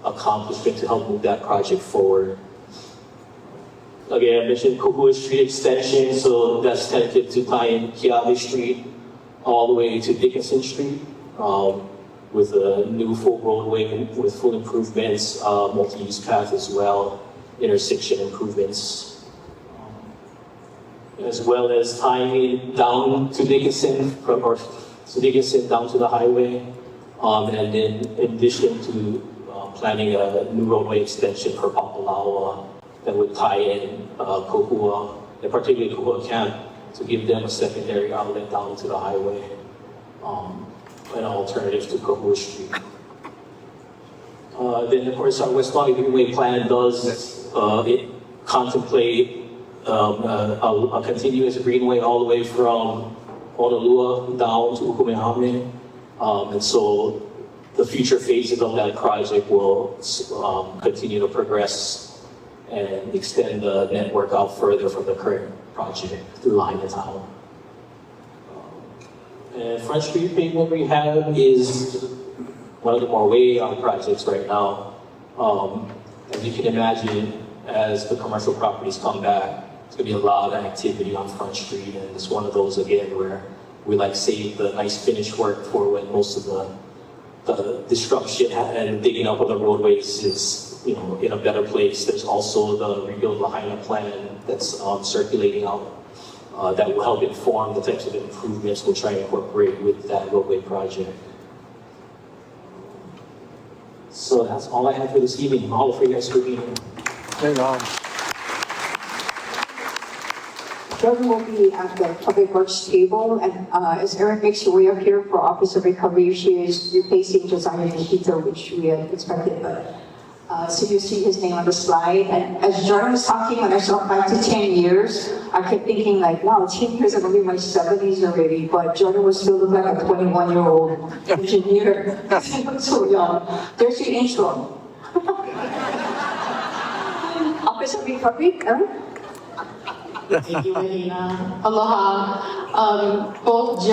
accomplishment to help move that project forward. Again, I mentioned Kuhua Street extension, so that's tentative to tie in Kiawe Street all the way to Dickinson Street with a new full roadway with full improvements, multi-use path as well, intersection improvements. As well as tying it down to Dickinson, down to the highway, and then in addition to planning a new roadway extension for Papalaua that would tie in Kuhua, and particularly Kuhua Camp, to give them a secondary outlet down to the highway, an alternative to Kuhua Street. Then of course our West Maui Greenway plan does contemplate a continuous greenway all the way from Honolua down to Ukumehame. And so the future phases of that project will continue to progress and extend the network out further from the current project through Lahaina town. And Front Street pavement rehab is one of the more way out projects right now. As you can imagine, as the commercial properties come back, there's going to be a lot of activity on Front Street, and it's one of those again where we save the nice finished work for when most of the destruction and digging up of the roadways is in a better place. There's also the Rebuild Lahaina plan that's circulating out that will help inform the types of improvements we'll try to incorporate with that roadway project. So So that's all I have for this evening. All for you guys for being here. Right on. Jordan will be at the Public Works table, and as Erin makes her way up here for Office of Recovery, she is replacing Josiah Nikita, which we had expected, but so you see his name on the slide. And as Jordan was talking, when I saw 5 to 10 years, I kept thinking like, wow, 10 years, I'm gonna be in my 70s already, but Jordan was still look like a 21-year-old engineer. He looked so young. There's your intro. Office of Recovery, Erin? Thank you, Lahaina. Aloha. Both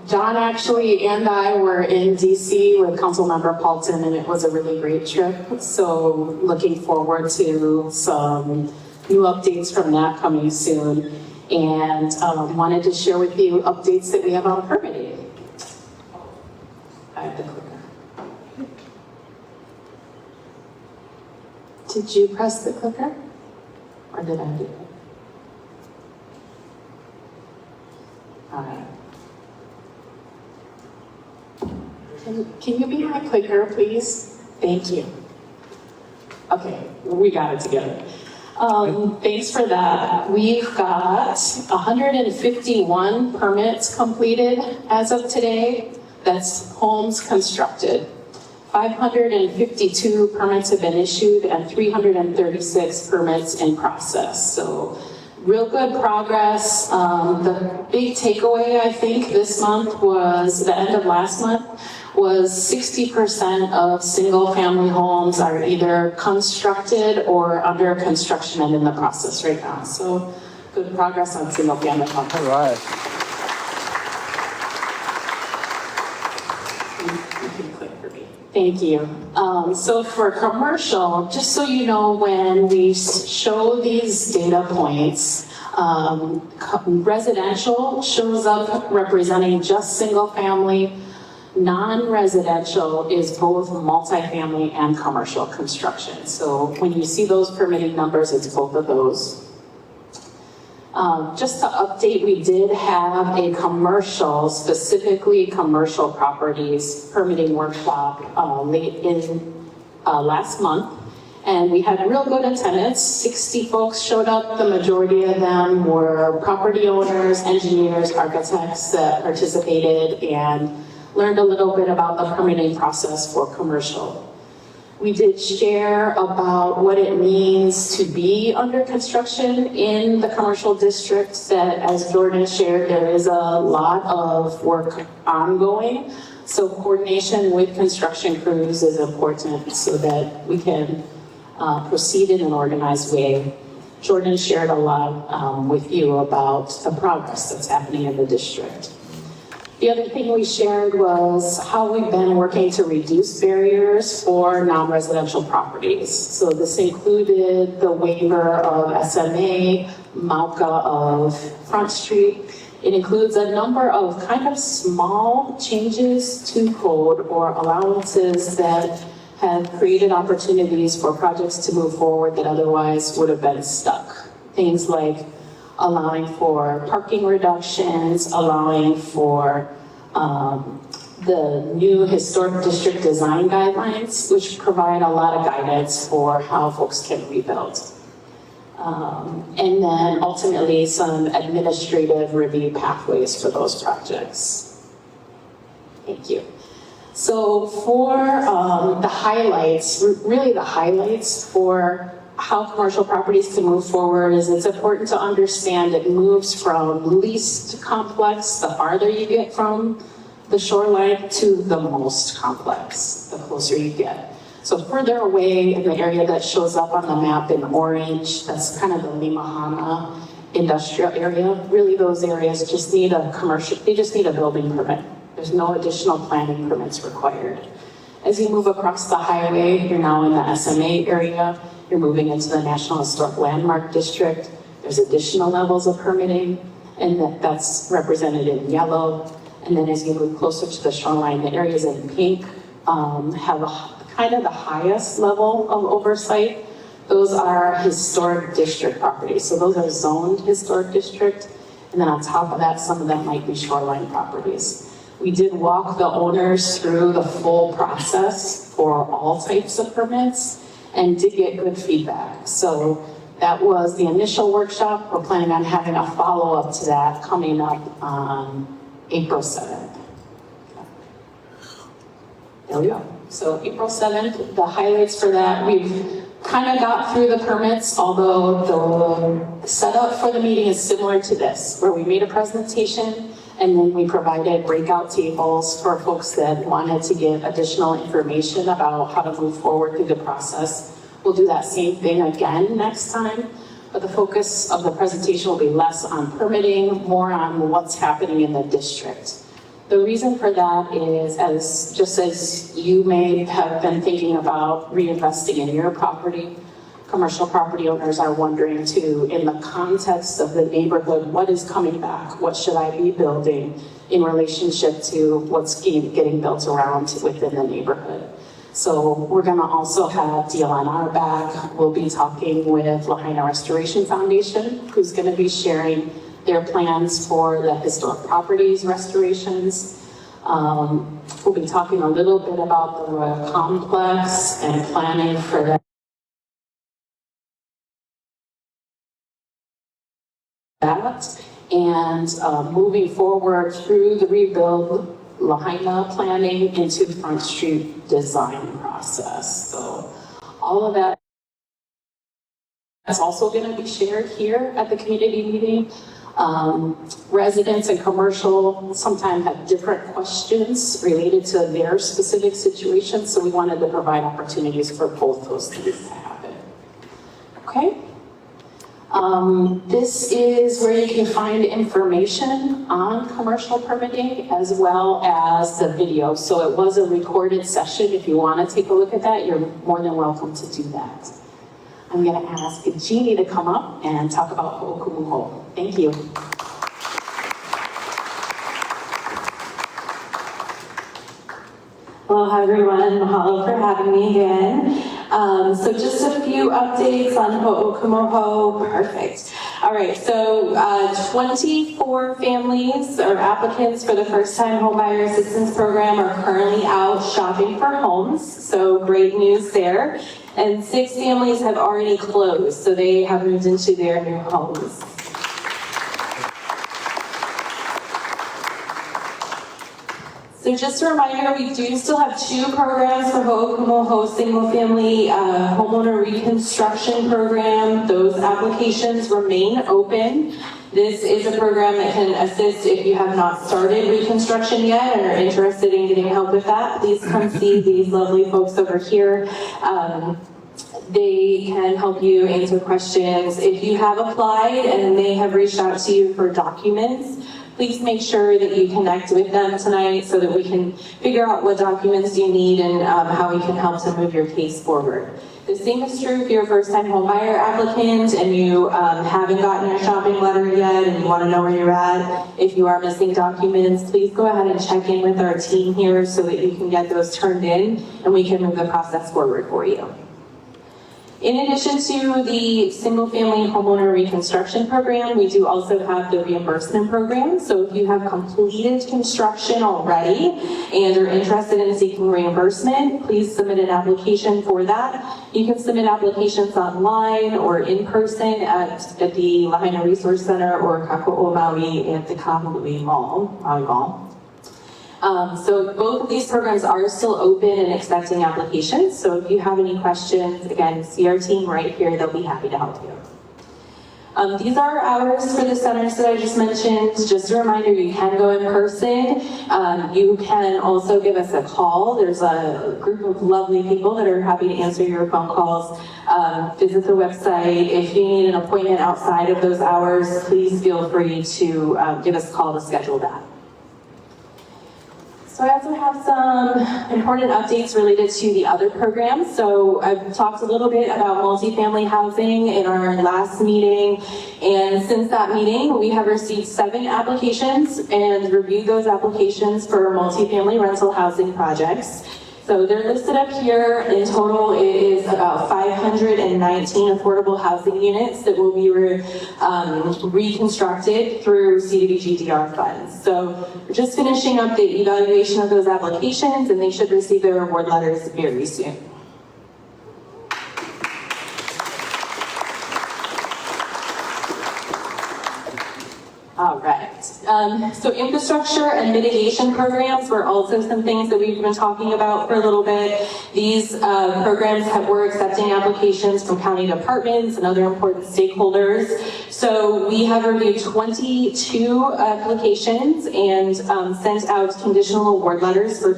John actually and I were in DC with Councilmember Paulton, and it was a really great trip. So looking forward to some new updates from that coming soon. And wanted to share with you updates that we have on permitting. I have the clicker. Did you press the clicker? Or did I do it? All right. Can you be my clicker, please? Thank you. Okay, we got it together. Thanks for that. We've got 151 permits completed as of today. That's homes constructed. 552 permits have been issued and 336 permits in process. So real good progress. The big takeaway, I think, this month was, the end of last month, was 60% of single-family homes are either constructed or under construction and in the process right now. So good progress on single-family homes. All right. You can click for me. Thank you. So for commercial, just so you know, when we show these data points, residential shows up representing just single family. Non-residential is both multifamily and commercial construction. So when you see those permitting numbers, it's both of those. Just to update, we did have a commercial, specifically commercial properties permitting workshop late in last month. And we had real good attendance. 60 folks showed up. The majority of them were property owners, engineers, architects that participated and learned a little bit about the permitting process for commercial. We did share about what it means to be under construction in the commercial district, that as Jordan shared, there is a lot of work ongoing. So coordination with construction crews is important so that we can proceed in an organized way. Jordan shared a lot with you about the progress that's happening in the district. The other thing we shared was how we've been working to reduce barriers for non-residential properties. So this included the waiver of SMA, MAUCA of Front Street. It includes a number of kind of small changes to code or allowances that have created opportunities for projects to move forward that otherwise would have been stuck. Things like allowing for parking reductions, allowing for the new historic district design guidelines, which provide a lot of guidance for how folks can rebuild. And then ultimately some administrative review pathways for those projects. Thank you. So for the highlights, really the highlights for how commercial properties can move forward is it's important to understand it moves from least complex, the farther you get from the shoreline, to the most complex, the closer you get. So further away in the area that shows up on the map in orange, that's kind of the Limahana industrial area. Really those areas just need a commercial, they just need a building permit. There's no additional planning permits required. As you move across the highway, you're now in the SMA area. You're moving into the National Historic Landmark District. There's additional levels of permitting, and that's represented in yellow. And then as you move closer to the shoreline, the areas in pink have kind of the highest level of oversight. Those are historic district properties. So those are zoned historic district. And then on top of that, some of them might be shoreline properties. We did walk the owners through the full process for all types of permits and did get good feedback. So that was the initial workshop. We're planning on having a follow-up to that coming up on April 7th. There we go. So April 7th, the highlights for that, we've kind of got through the permits, although the setup for the meeting is similar to this, where we made a presentation and then we provided breakout tables for folks that wanted to get additional information about how to move forward through the process. We'll do that same thing again next time, but the focus of the presentation will be less on permitting, more on what's happening in the district. The reason for that is, just as you may have been thinking about reinvesting in your property, commercial property owners are wondering too, in the context of the neighborhood, what is coming back? What should I be building in relationship to what's getting built around within the neighborhood? So we're gonna also have DLNR back. We'll be talking with Lahaina Restoration Foundation, who's gonna be sharing their plans for the historic properties restorations. We'll be talking a little bit about the Royal Complex and planning for that. And moving forward through the rebuild Lahaina planning into the Front Street design process. So all of that is also going to be shared here at the community meeting. Residents and commercial sometimes have different questions related to their specific situation, so we wanted to provide opportunities for both those things to happen. Okay? This is where you can find information on commercial permitting as well as the video. So it was a recorded session. If you want to take a look at that, you're more than welcome to do that. I'm going to ask Jeannie to come up and talk about Ho'okumuho. Thank you. Hello, hi everyone. Mahalo for having me again. So just a few updates on Ho'okumuho. Perfect. All right, so 24 families or applicants for the first-time homebuyer assistance program are currently out shopping for homes. So great news there. And 6 families have already closed, so they have moved into their new homes. So just a reminder, we do still have 2 programs for Ho'okumuho single-family homeowner reconstruction program. Those applications remain open. This is a program that can assist if you have not started reconstruction yet and are interested in getting help with that. Please come see these lovely folks over here. They can help you answer questions. If you have applied and they have reached out to you for documents, please make sure that you connect with them tonight so that we can figure out what documents you need and how we can help to move your case forward. The same is true if you're a first-time homebuyer applicant and you haven't gotten your shopping letter yet and you want to know where you're at. If you are missing documents, please go ahead and check in with our team here so that you can get those turned in and we can move the process forward for you. In addition to the single-family homeowner reconstruction program, we do also have the reimbursement program. So if you have completed construction already and are interested in seeking reimbursement, please submit an application for that. You can submit applications online or in person at the Lahaina Resource Center or Kako'o Maui at the Kahului Mall, Maui Mall. So both of these programs are still open and accepting applications. So if you have any questions, again, see our team right here. They'll be happy to help you. These are hours for the centers that I just mentioned. Just a reminder, you can go in person. You can also give us a call. There's a group of lovely people that are happy to answer your phone calls. Visit the website. If you need an appointment outside of those hours, please feel free to give us a call to schedule that. So I also have some important updates related to the other programs. So I've talked a little bit about multifamily housing in our last meeting. And since that meeting, we have received 7 applications and reviewed those applications for multifamily rental housing projects. So they're listed up here. In total, it is about 519 affordable housing units that will be reconstructed through CDBG-DR funds. So we're just finishing up the evaluation of those applications, and they should receive their award letters very soon. All right. So infrastructure and mitigation programs were also some things that we've been talking about for a little bit. These programs were accepting applications from county departments and other important stakeholders. So we have reviewed 22 applications and sent out conditional award letters for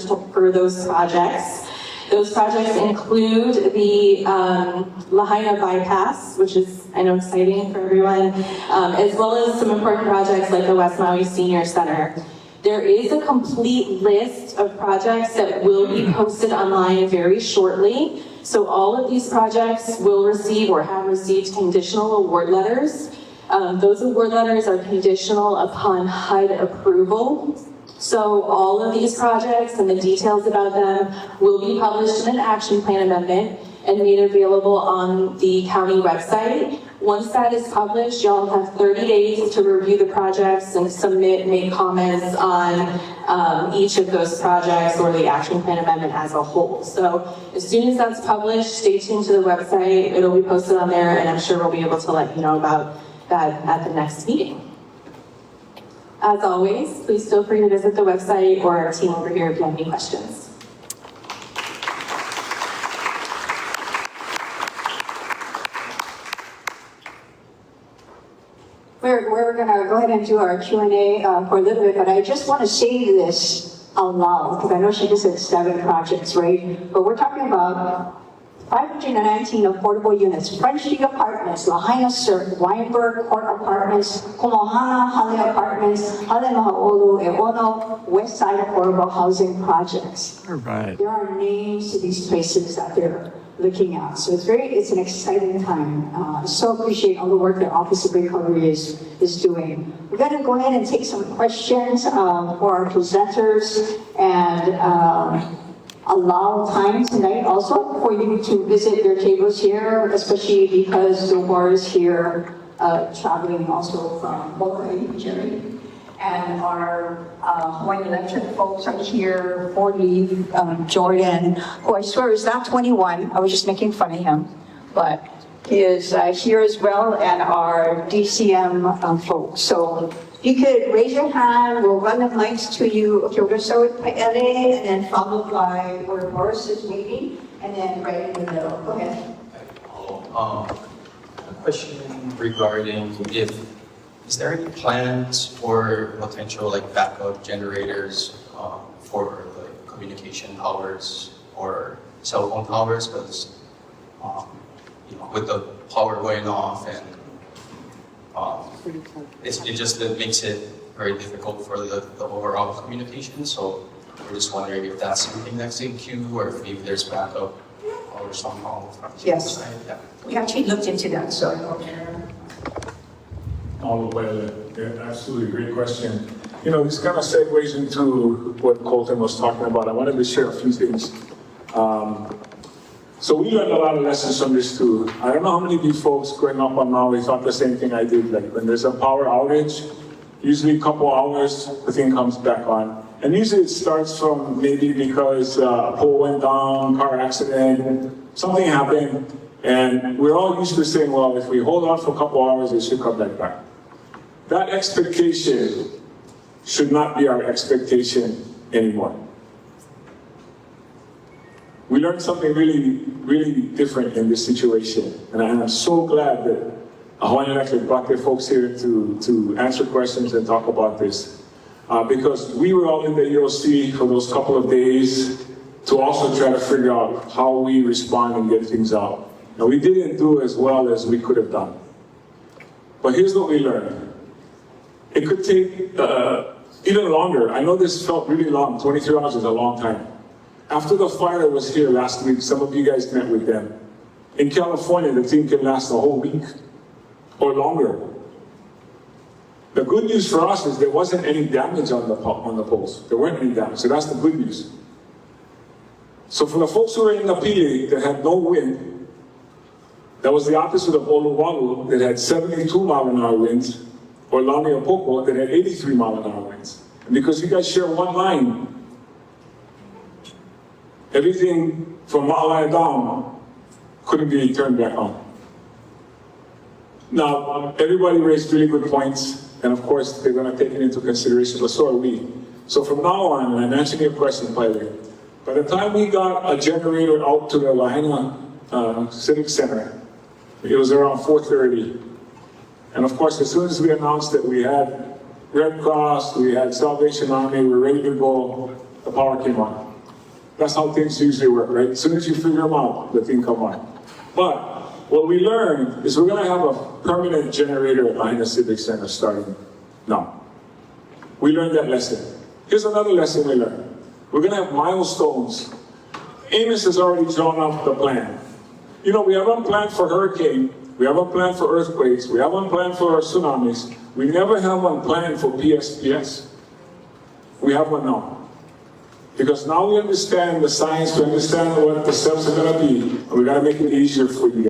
those projects. Those projects include the Lahaina bypass, which is, I know, exciting for everyone, as well as some important projects like the West Maui Senior Center. There is a complete list of projects that will be posted online very shortly. So all of these projects will receive or have received conditional award letters. Those award letters are conditional upon HUD approval. So all of these projects and the details about them will be published in an action plan amendment and made available on the county website. Once that is published, y'all have 30 days to review the projects and make comments on each of those projects or the action plan amendment as a whole. So as soon as that's published, stay tuned to the website. It'll be posted on there, and I'm sure we'll be able to let you know about that at the next meeting. As always, please feel free to visit the website or our team over here if you have any questions. We're gonna go ahead and do our Q&A for a little bit, but I just want to say this out loud, because I know she just said 7 projects, right? But we're talking about 519 affordable units, French Street Apartments, Lahaina Cirque, Weinberg Court Apartments, Komohana Hale Apartments, Hale Mahaolu, Eono, West Side Affordable Housing Projects. All right. There are names to these places that they're looking at. So it's an exciting time. So appreciate all the work that Office of Recovery is doing. We're gonna go ahead and take some questions for our presenters and allow time tonight also for you to visit their tables here, especially because Zobar is here traveling also from Boca, Jerry. And our Hawaiian Electric folks are here, Fort Lee, Jordan, who I swear is not 21. I was just making fun of him, but he is here as well, and our DCM folks. So you could raise your hand, we'll run the mics to you. Okay, we're gonna start with Paele, and then followed by where Boris is waiting, and then right in the middle. Go ahead. A question regarding is there any plans for potential like backup generators for like communication towers or cell phone towers? Because with the power going off and it makes it very difficult for the overall communication. So we're just wondering if that's something that's in queue or if maybe there's backup or somehow. Yes. Yeah. We actually looked into that, so. All the way, yeah, absolutely, great question. You know, this kind of segues into what Colton was talking about. I wanted to share a few things. So we learned a lot of lessons from this too. I don't know how many of you folks growing up on Maui thought the same thing I did. Like when there's a power outage, usually a couple hours, the thing comes back on. And usually it starts from maybe because a pole went down, car accident, something happened. And we're all used to saying, well, if we hold on for a couple hours, it should come back. That expectation should not be our expectation anymore. We learned something really, really different in this situation. And I'm so glad that Hawaiian Electric brought their folks here to answer questions and talk about this. Because we were all in the EOC for those couple of days to also try to figure out how we respond and get things out. Now, we didn't do as well as we could have done. But here's what we learned. It could take even longer. I know this felt really long. 23 hours is a long time. After the fire was here last week, some of you guys met with them. In California, the thing can last a whole week or longer. The good news for us is there wasn't any damage on the poles. There weren't any damage, so that's the good news. So for the folks who were in Napili that had no wind, that was the opposite of Oluwalu that had 72 mile an hour winds, or Lamiapopo that had 83 mile an hour winds. And because you guys share one line, everything from Ma'alaya down couldn't be turned back on. Now, everybody raised really good points, and of course, they're going to take it into consideration, but so are we. So from now on, and I'm answering your question, by the way, by the time we got a generator out to the Lahaina Civic Center, it was around 4:30. And of course, as soon as we announced that we had Red Cross, we had Salvation Army, we were ready to go, the power came on. That's how things usually work, right? As soon as you figure them out, the thing come on. But what we learned is we're going to have a permanent generator at Lahaina Civic Center starting now. We learned that lesson. Here's another lesson we learned. We're going to have milestones. Amos has already drawn up the plan. You know, we have one plan for hurricane, we have one plan for earthquakes, we have one plan for tsunamis. We never have one plan for PSPS. We have one now. Because now we understand the science, we understand what the steps are going to be, and we got to make it easier for you.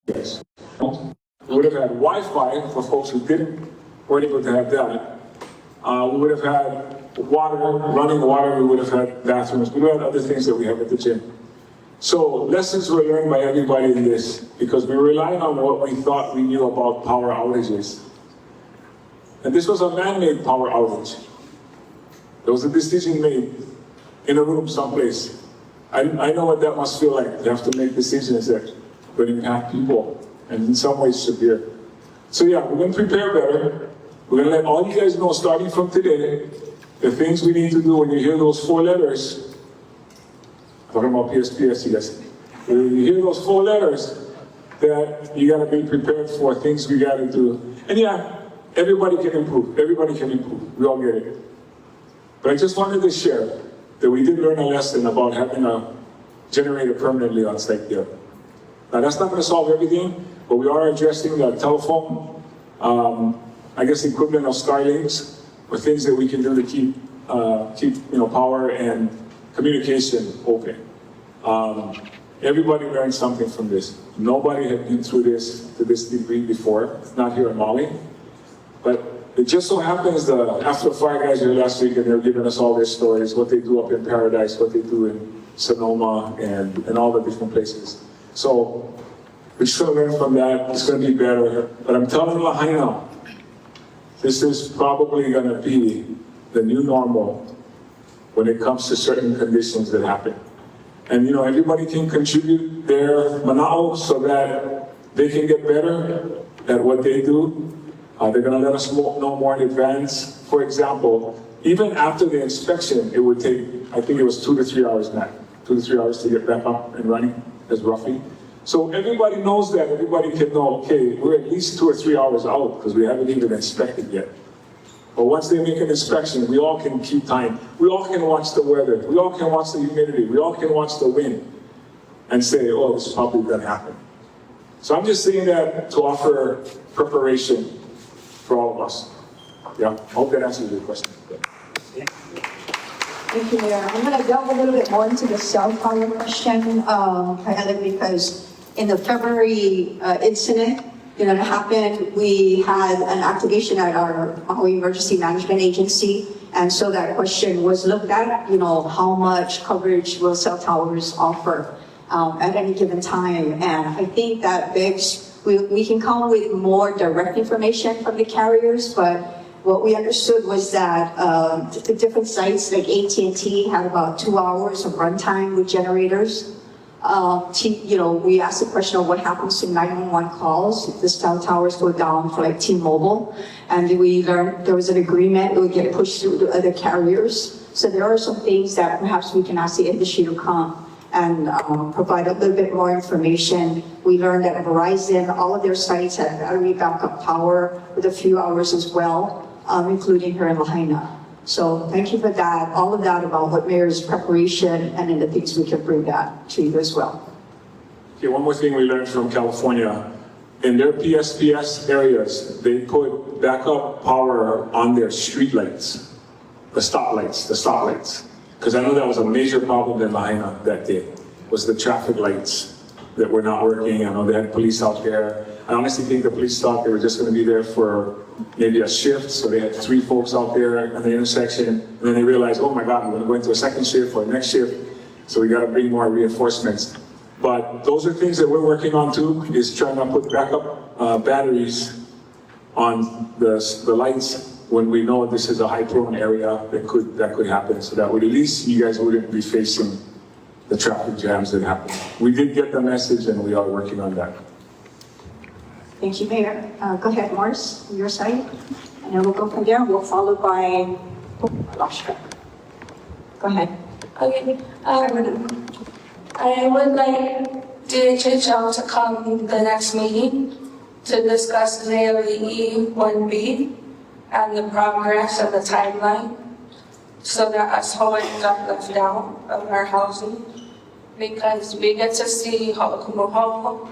Yes. We would have had Wi-Fi for folks who weren't able to have that. We would have had water, running water, we would have had bathrooms, we would have had other things that we have at the gym. So lessons were learned by everybody in this, because we relied on what we thought we knew about power outages. And this was a man-made power outage. There was a decision made in a room someplace. I know what that must feel like. You have to make decisions that will impact people, and in some ways severe. So yeah, we're going to prepare better. We're going to let all you guys know, starting from today, the things we need to do when you hear those 4 letters. I'm talking about PSPS, you guys. When you hear those 4 letters, that you got to be prepared for things we got to do. And yeah, everybody can improve. Everybody can improve. We all get it. But I just wanted to share that we did learn a lesson about having a generator permanently on site there. Now that's not going to solve everything, but we are addressing the telephone, I guess equivalent of Starlinks, or things that we can do to keep power and communication open. Everybody learned something from this. Nobody had been through this to this degree before. It's not here in Maui, but it just so happens that after the fire guys here last week, and they're giving us all their stories, what they do up in Paradise, what they do in Sonoma, and all the different places. So we're just going to learn from that. It's going to be better. But I'm telling Lahaina, this is probably going to be the new normal when it comes to certain conditions that happen. And you know, everybody can contribute their manao so that they can get better at what they do. They're going to let us know more in advance. For example, even after the inspection, it would take, I think it was 2 to 3 hours, Matt. 2 to 3 hours to get back up and running, as roughly. So everybody knows that. Everybody can know, okay, we're at least 2 or 3 hours out because we haven't even inspected yet. But once they make an inspection, we all can keep time. We all can watch the weather. We all can watch the humidity. We all can watch the wind and say, oh, this is probably going to happen. So I'm just saying that to offer preparation for all of us. Yeah, I hope that answers your question. Thank you, Mayor. I'm going to delve a little bit more into the cell tower question, because in the February incident, that happened, we had an activation at our Maui Emergency Management Agency, and so that question was looked at, how much coverage will cell towers offer at any given time, and I think that begs, we can come with more direct information from the carriers, but what we understood was that the different sites, like AT&T, had about 2 hours of runtime with generators. We asked the question of what happens to 911 calls if the cell towers go down for like T-Mobile, and we learned there was an agreement it would get pushed through to other carriers. So there are some things that perhaps we can ask the industry to come and provide a little bit more information. We learned that Verizon, all of their sites had battery backup power with a few hours as well, including here in Lahaina. So thank you for that, all of that about what Mayor's preparation and then the things we can bring that to you as well. Okay, one more thing we learned from California. In their PSPS areas, they put backup power on their street lights, the stoplights. Because I know that was a major problem in Lahaina that day, was the traffic lights that were not working. I know they had police out there. I honestly think the police thought they were just going to be there for maybe a shift, so they had 3 folks out there at the intersection, and then they realized, oh my God, we're going to go into a second shift or a next shift, so we got to bring more reinforcements. But those are things that we're working on too, is trying to put backup batteries on the lights when we know this is a high prone area that could happen, so that would at least you guys wouldn't be facing the traffic jams that happen. We did get the message and we are working on that. Thank you, Mayor. Go ahead, Morris, on your side. And then we'll go from there. We'll follow by Lashka. Go ahead. Okay. I would like DHHL to come the next meeting to discuss the ALE 1B and the progress and the timeline, so that us Hawaiians aren't left out of our housing, because we get to see Ho'okumuho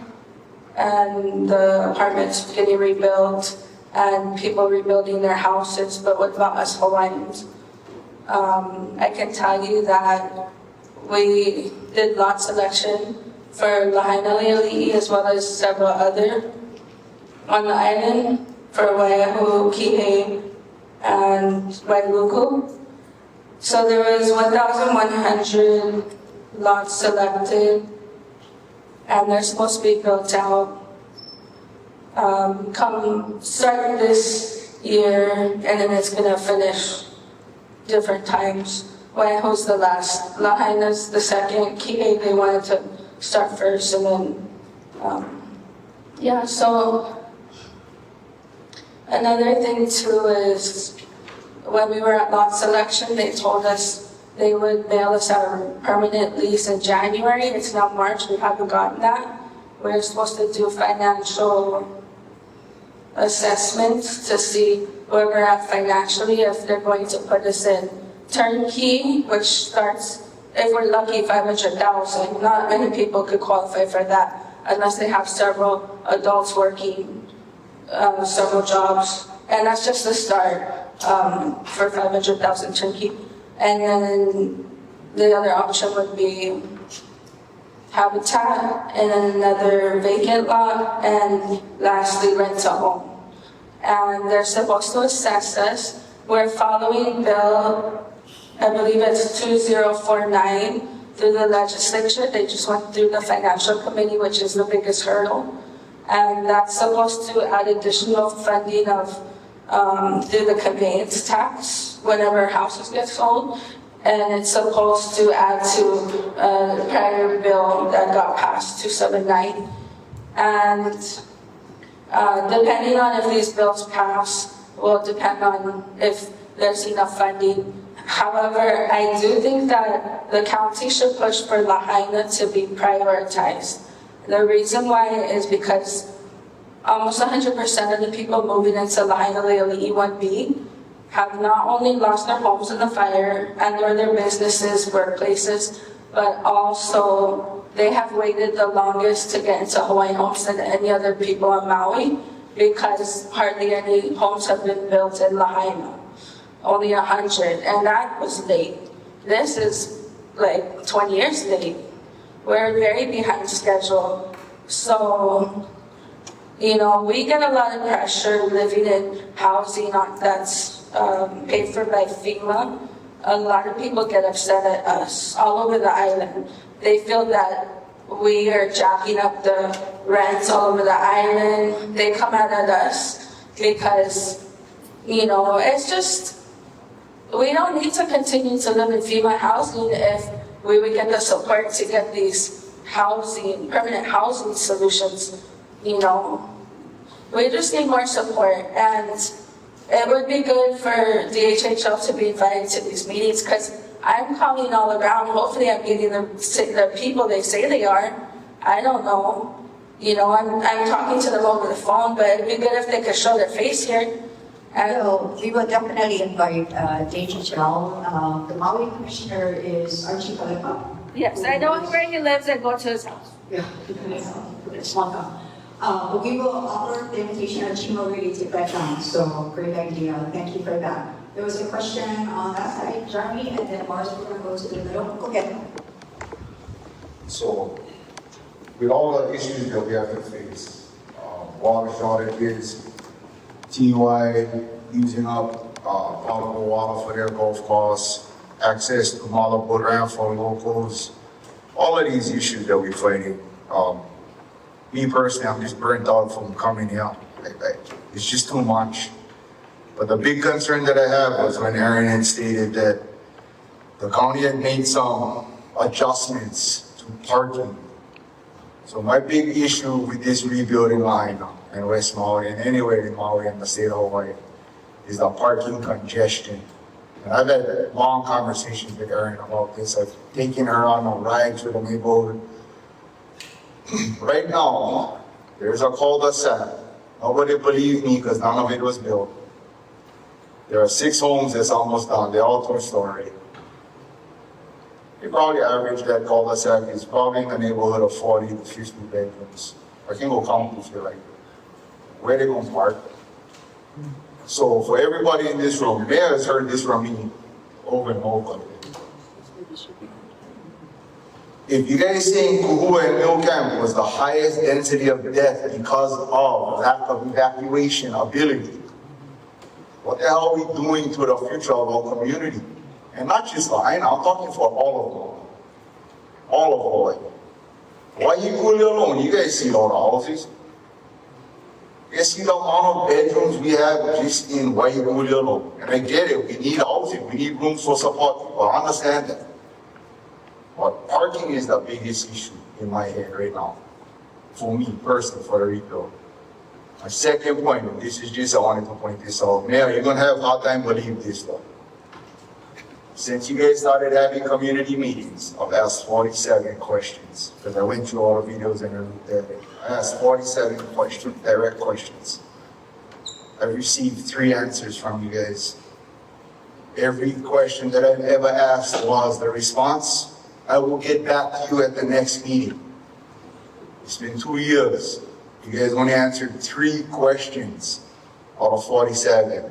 and the apartments getting rebuilt and people rebuilding their houses, but what about us Hawaiians? I can tell you that we did lot selection for Lahaina Leali'i as well as several other on the island for Waiahu, Kihei, and Wailuku. So there was 1,100 lots selected, and they're supposed to be built out start this year, and then it's gonna finish different times. Waiahu's the last, Lahaina's the second, Kihei they wanted to start first, and then so another thing too is when we were at lot selection, they told us they would mail us our permanent lease in January. It's now March, we haven't gotten that. We're supposed to do financial assessments to see where we're at financially, if they're going to put us in turnkey, which starts, if we're lucky, 500,000. Not many people could qualify for that unless they have several adults working several jobs, and that's just the start for 500,000 turnkey. And then the other option would be habitat, and then another vacant lot, and lastly rent a home. And they're supposed to assess us. We're following bill, I believe it's 2049 through the legislature. They just went through the financial committee, which is the biggest hurdle. And that's supposed to add additional funding of through the conveyance tax whenever houses get sold. And it's supposed to add to a prior bill that got passed, 279. And depending on if these bills pass, will depend on if there's enough funding. However, I do think that the county should push for Lahaina to be prioritized. The reason why is because almost 100% of the people moving into Lahaina Leali'i 1B have not only lost their homes in the fire and their businesses, workplaces, but also they have waited the longest to get into Hawaiian homes than any other people on Maui, because hardly any homes have been built in Lahaina. Only 100, and that was late. This is like 20 years late. We're very behind schedule. So, you know, we get a lot of pressure living in housing that's paid for by FEMA. A lot of people get upset at us all over the island. They feel that we are jacking up the rents all over the island. They come out at us because, you know, it's just, we don't need to continue to live in FEMA housing if we would get the support to get these permanent housing solutions, you know. We just need more support, and it would be good for DHHL to be invited to these meetings, because I'm calling all around. Hopefully I'm getting the people they say they are. I don't know. You know, I'm talking to them over the phone, but it'd be good if they could show their face here. So we will definitely invite Deji Chell. The Maui Commissioner is Archie Kalepa. Yes, I know where he lives and go to his house. Yeah, it's welcome. But we will offer the invitation. Archie will really take that down. So great idea. Thank you for that. There was a question on that side, Jeremy, and then Mars, we're going to go to the middle. Go ahead. So, with all the issues that we have to face, water shortages, TY using up potable water for their golf course, access to multiple ramp for locals, all of these issues that we're fighting. Me personally, I'm just burnt out from coming here. It's just too much. But the big concern that I have was when Aaron had stated that the county had made some adjustments to parking. So my big issue with this rebuilding line in West Maui and anywhere in Maui and the state of Hawaii is the parking congestion. And I've had long conversations with Erin about this. I've taken her on a ride through the neighborhood. Right now, there's a cul-de-sac. Nobody believed me because none of it was built. There are 6 homes that's almost done. They're all 2-story. You probably average that cul-de-sac is probably in the neighborhood of 40 to 50 bedrooms. I can go count if you like. Where they gonna park? So for everybody in this room, Mayor has heard this from me over and over. If you guys saying Kuhua and Mill Camp was the highest density of death because of lack of evacuation ability, what the hell are we doing to the future of our community? And not just Lahaina, I'm talking for all of them. All of Hawaii. Why you cool alone? You guys see all the houses. You guys see the amount of bedrooms we have just in Waikuli alone. And I get it, we need housing, we need rooms for support people, I understand that. But parking is the biggest issue in my head right now. For me personally, for the rebuild. My second point, and this is just, I wanted to point this out. Mayor, you're gonna have a hard time believing this though. Since you guys started having community meetings, I've asked 47 questions, because I went through all the videos and everything. I asked 47 questions, direct questions. I received 3 answers from you guys. Every question that I've ever asked was the response, I will get back to you at the next meeting. It's been 2 years. You guys only answered 3 questions out of 47.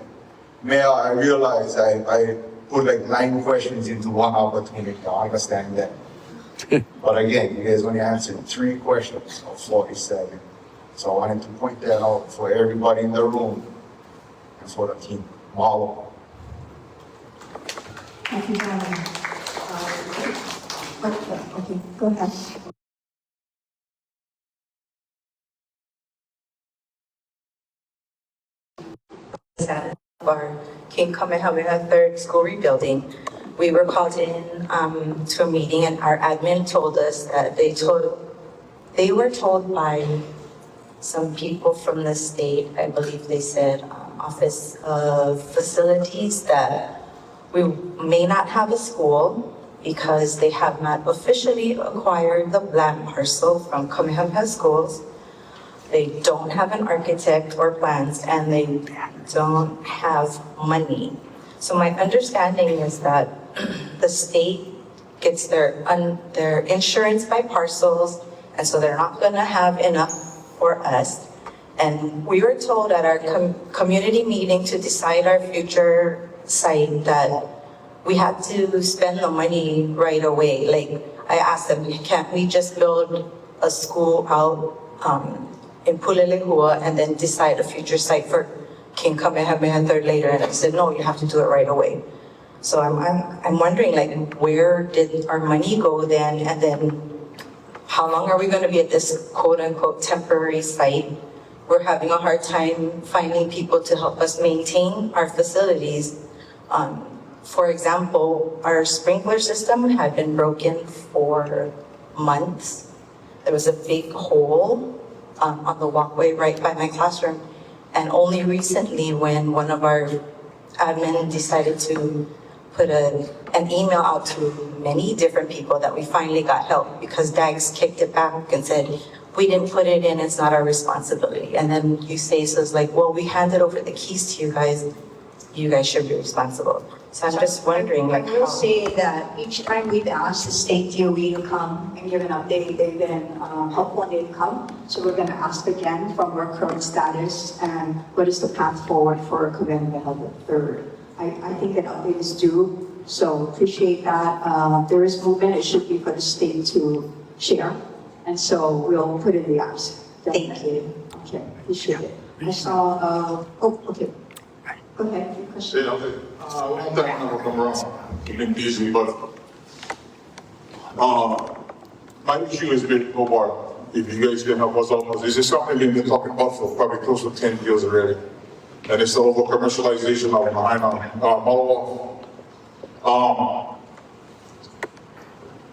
Mayor, I realize I put like 9 questions into 1 opportunity. I understand that. But again, you guys only answered 3 questions of 47. So I wanted to point that out for everybody in the room and for the team. Mahalo. Thank you, Jeremy. Okay, go ahead. Our King Kamehameha III school rebuilding. We were called in to a meeting and our admin told us that they were told by some people from the state, I believe they said Office of Facilities, that we may not have a school because they have not officially acquired the land parcel from Kamehameha Schools. They don't have an architect or plans, and they don't have money. So my understanding is that the state gets their insurance by parcels, and so they're not gonna have enough for us. And we were told at our community meeting to decide our future site that we had to spend the money right away. Like I asked them, can't we just build a school out in Pulelehua and then decide a future site for King Kamehameha III later? And I said, no, you have to do it right away. So I'm wondering, like, where did our money go then? And then how long are we going to be at this quote unquote temporary site? We're having a hard time finding people to help us maintain our facilities. For example, our sprinkler system had been broken for months. There was a big hole on the walkway right by my classroom. And only recently, when one of our admin decided to put an email out to many different people, that we finally got help, because DAGS kicked it back and said, we didn't put it in, it's not our responsibility. And then you say, so it's like, well, we handed over the keys to you guys should be responsible. So I'm just wondering, like, I will say that each time we've asked the state DOE to come and give an update, they've been helpful and they've come. So we're gonna ask again from our current status and what is the path forward for Covenant Health Third. I think an update is due, so appreciate that. There is movement, it should be for the state to share. And so we'll put in the ask. Thank you. Okay, appreciate it. I saw, okay. Go ahead, your question. Yeah, okay. One thing I'm gonna come around, I've been busy, but, my issue is with Hobart. If you guys can help us out, this is something we've been talking about for probably close to 10 years already. And it's the over commercialization of Lahaina, Malawa.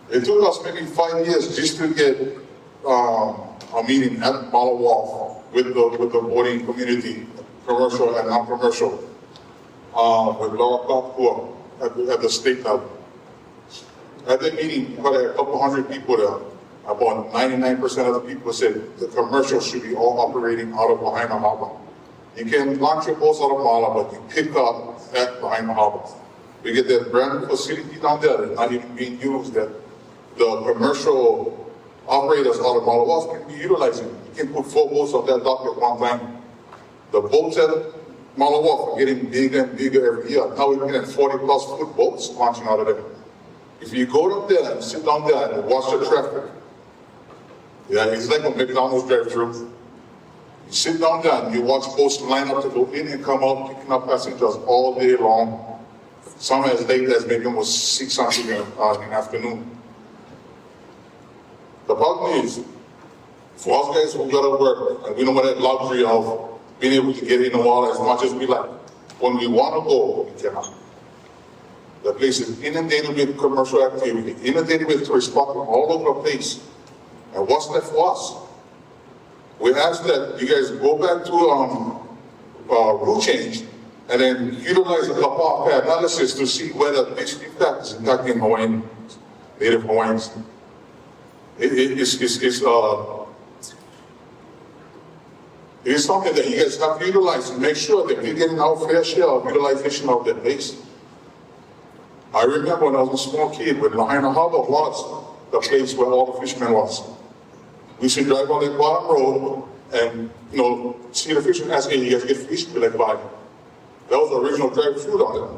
It took us maybe 5 years just to get, a meeting at Malawa with the boarding community, commercial and non-commercial, with Laura Kapua at the state level. At the meeting, we had a couple hundred people there. About 99% of the people said the commercial should be all operating out of Lahaina Harbor. You can launch your boats out of Mala, but you pick up at Lahaina Harbor. We get that brand new facility down there that's not even being used, that the commercial operators out of Malawas can be utilizing. You can put 4 boats on that dock at one time. The boats at Malawas are getting bigger and bigger every year. Now we're getting 40+ foot boats launching out of there. If you go up there and sit down there and watch the traffic, yeah, it's like a McDonald's drive-thru. You sit down there and you watch boats line up to go in and come out, picking up passengers all day long. Some as late as maybe almost 6 something in the afternoon. The problem is, for us guys who gotta work, and we don't have that luxury of being able to get in the water as much as we like. When we wanna go, we cannot. The place is inundated with commercial activity, inundated with tourist spots all over the place. And what's left for us? We ask that you guys go back to rule change and then utilize the kapapa analysis to see whether this impact is impacting Hawaiian, Native Hawaiians. It is something that you guys have to utilize and make sure that we're getting our fair share of utilization of that base. I remember when I was a small kid, when Lahaina Harbor was the place where all the fishermen was. We used to drive on that bottom road and, see the fishermen asking, you guys get fish? Be like, bye. That was the original drive-through down there.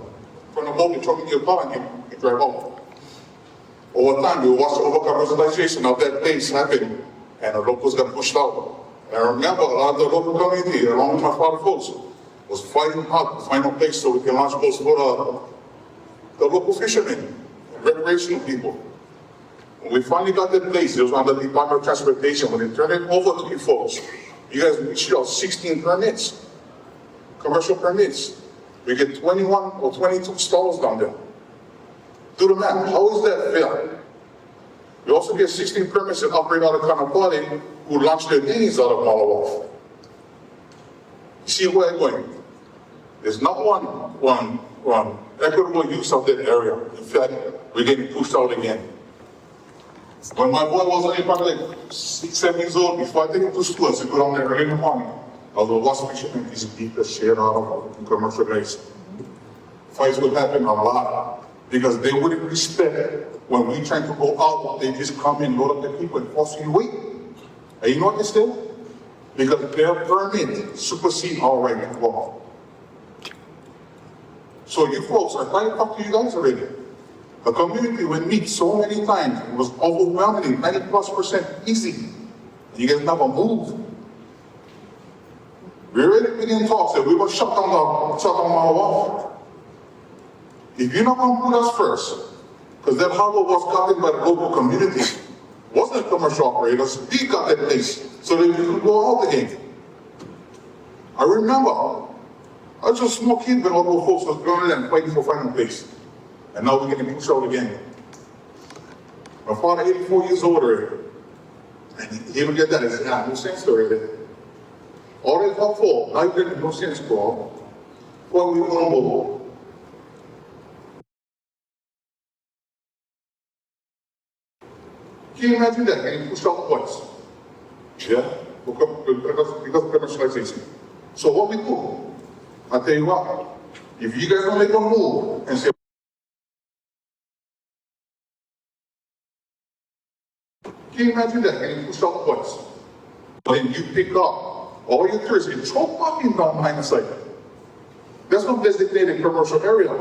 From the boat, you truck in your car and you drive out. Over time, we watched the over-commercialization of that place happen, and the locals got pushed out. And I remember a lot of the local community, along with my father folks, was fighting hard to find a place so we can launch boats for the local fishermen, recreational people. When we finally got that place, it was under the Department of Transportation. When they turned it over to you folks, you guys issued out 16 permits, commercial permits. We get 21 or 22 stalls down there. Do the math, how is that fair? We also get 16 permits that operate out of Kanapali who launch their dinghies out of Malawa. You see where I'm going? There's not one equitable use of that area. In fact, we're getting pushed out again. When my boy was only probably like 6, 7 years old, before I take him to school, I said, go down there early in the morning. Although what's fishing is beat the shit out of commercial guys. Fights would happen a lot because they wouldn't respect when we trying to go out, they just come and load up the people and force you to wait. And you know what they say? Because their permit supersedes our right to go out. So you folks, I tried to talk to you guys already. The community would meet so many times, it was overwhelming, 90+% easy. And you guys never move. We already began talks that we were shut down our wall. If you're not going to put us first, because that harbor was gotten by the local community, wasn't commercial operators, we got that place so that we could go out again. I remember, I was a small kid when all those folks was going and fighting for finding a place. And now we're getting pushed out again. My father, 84 years old already. And he would get that, he said, no sense already. All that help for, now you're getting no sense for. What we want to move. Can you imagine that, getting pushed out twice? Yeah, because of commercialization. So what we do, I tell you what, if you guys don't make a move and say, can you imagine that? And you push out twice. Then you pick up all your tourists and throw parking down behind the site. That's not designated commercial area.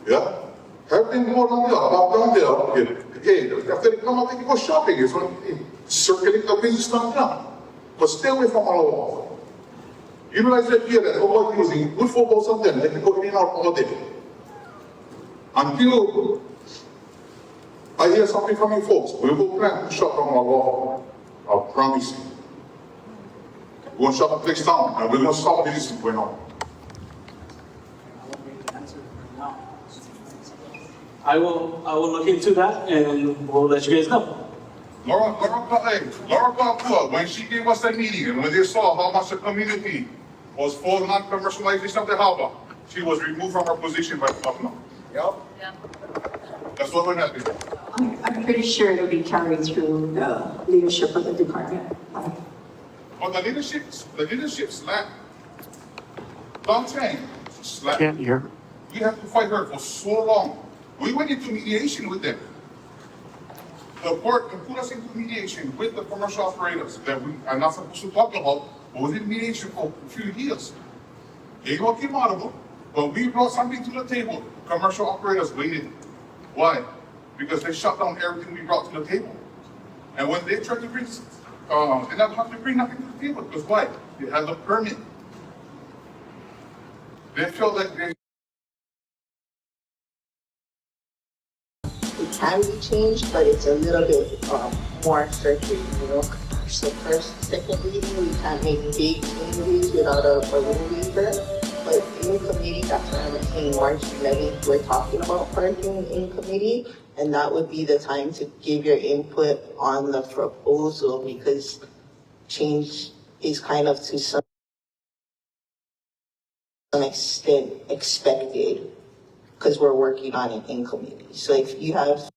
Yeah? Have them go down there, walk down there. Okay, after they come out, they can go shopping. It's going to circulate the business down there. But stay away from all of them. Utilize that gear that nobody using, good for both of them. They can go in and out all day. Until I hear something from you folks, we will plan to shut down our law. I promise you. We're going to shut the place down and we're going to stop this going on. I will look into that and we'll let you guys know. Laura Papua, when she gave us that meeting and when they saw how much the community was for non-commercialization of the harbor, she was removed from her position by the governor. Yep. That's what we're having. I'm pretty sure it'll be carried through the leadership of the department. But the leadership slack. Don't change. Slack. Can't hear. We have to fight her for so long. We went into mediation with them. The court put us into mediation with the commercial operators that we are not supposed to talk about, but was in mediation for a few years. They all came out of it, but we brought something to the table. Commercial operators waited. Why? Because they shut down everything we brought to the table. And when they tried to bring, they not have to bring nothing to the table, because why? They had the permit. They felt like they It can be changed, but it's a little bit more circular, you know. So first, second reading, we can't make big changes without a rule waiver. But in committee, that's why I'm saying March 11th, we're talking about parking in committee, and that would be the time to give your input on the proposal, because change is kind of to some extent expected, because we're working on it in committee. So if you have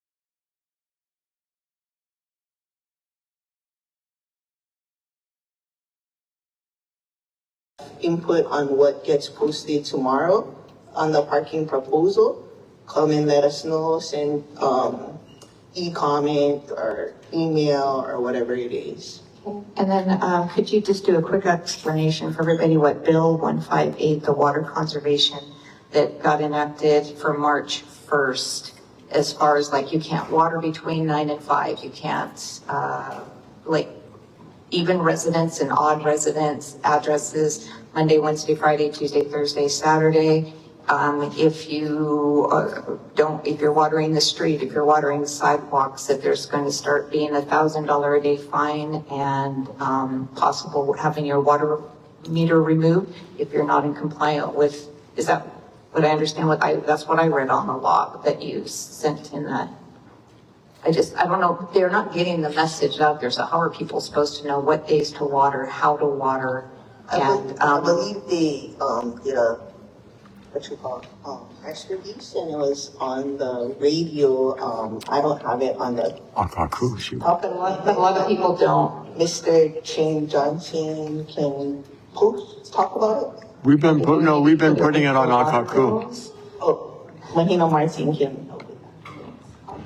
input on what gets posted tomorrow on the parking proposal, come and let us know, send e-comment or email or whatever it is. And then could you just do a quick explanation for everybody what Bill 158, the water conservation that got enacted for March 1st, as far as like you can't water between 9 and 5, you can't like even residents and odd residents addresses, Monday, Wednesday, Friday, Tuesday, Thursday, Saturday. If you if you're watering the street, if you're watering the sidewalks, that there's going to start being $1,000 a day fine and possible having your water meter removed if you're not in compliance with, is that what I understand? That's what I read on the law that you sent in that. I don't know, they're not getting the message out there, so how are people supposed to know what days to water, how to water? And I believe they did a press release, and it was on the radio. I don't have it on the but a lot of people don't. Mr. Shane Johnson can talk about it. We've been putting it on Akaku. Oh, Mahino Martin can.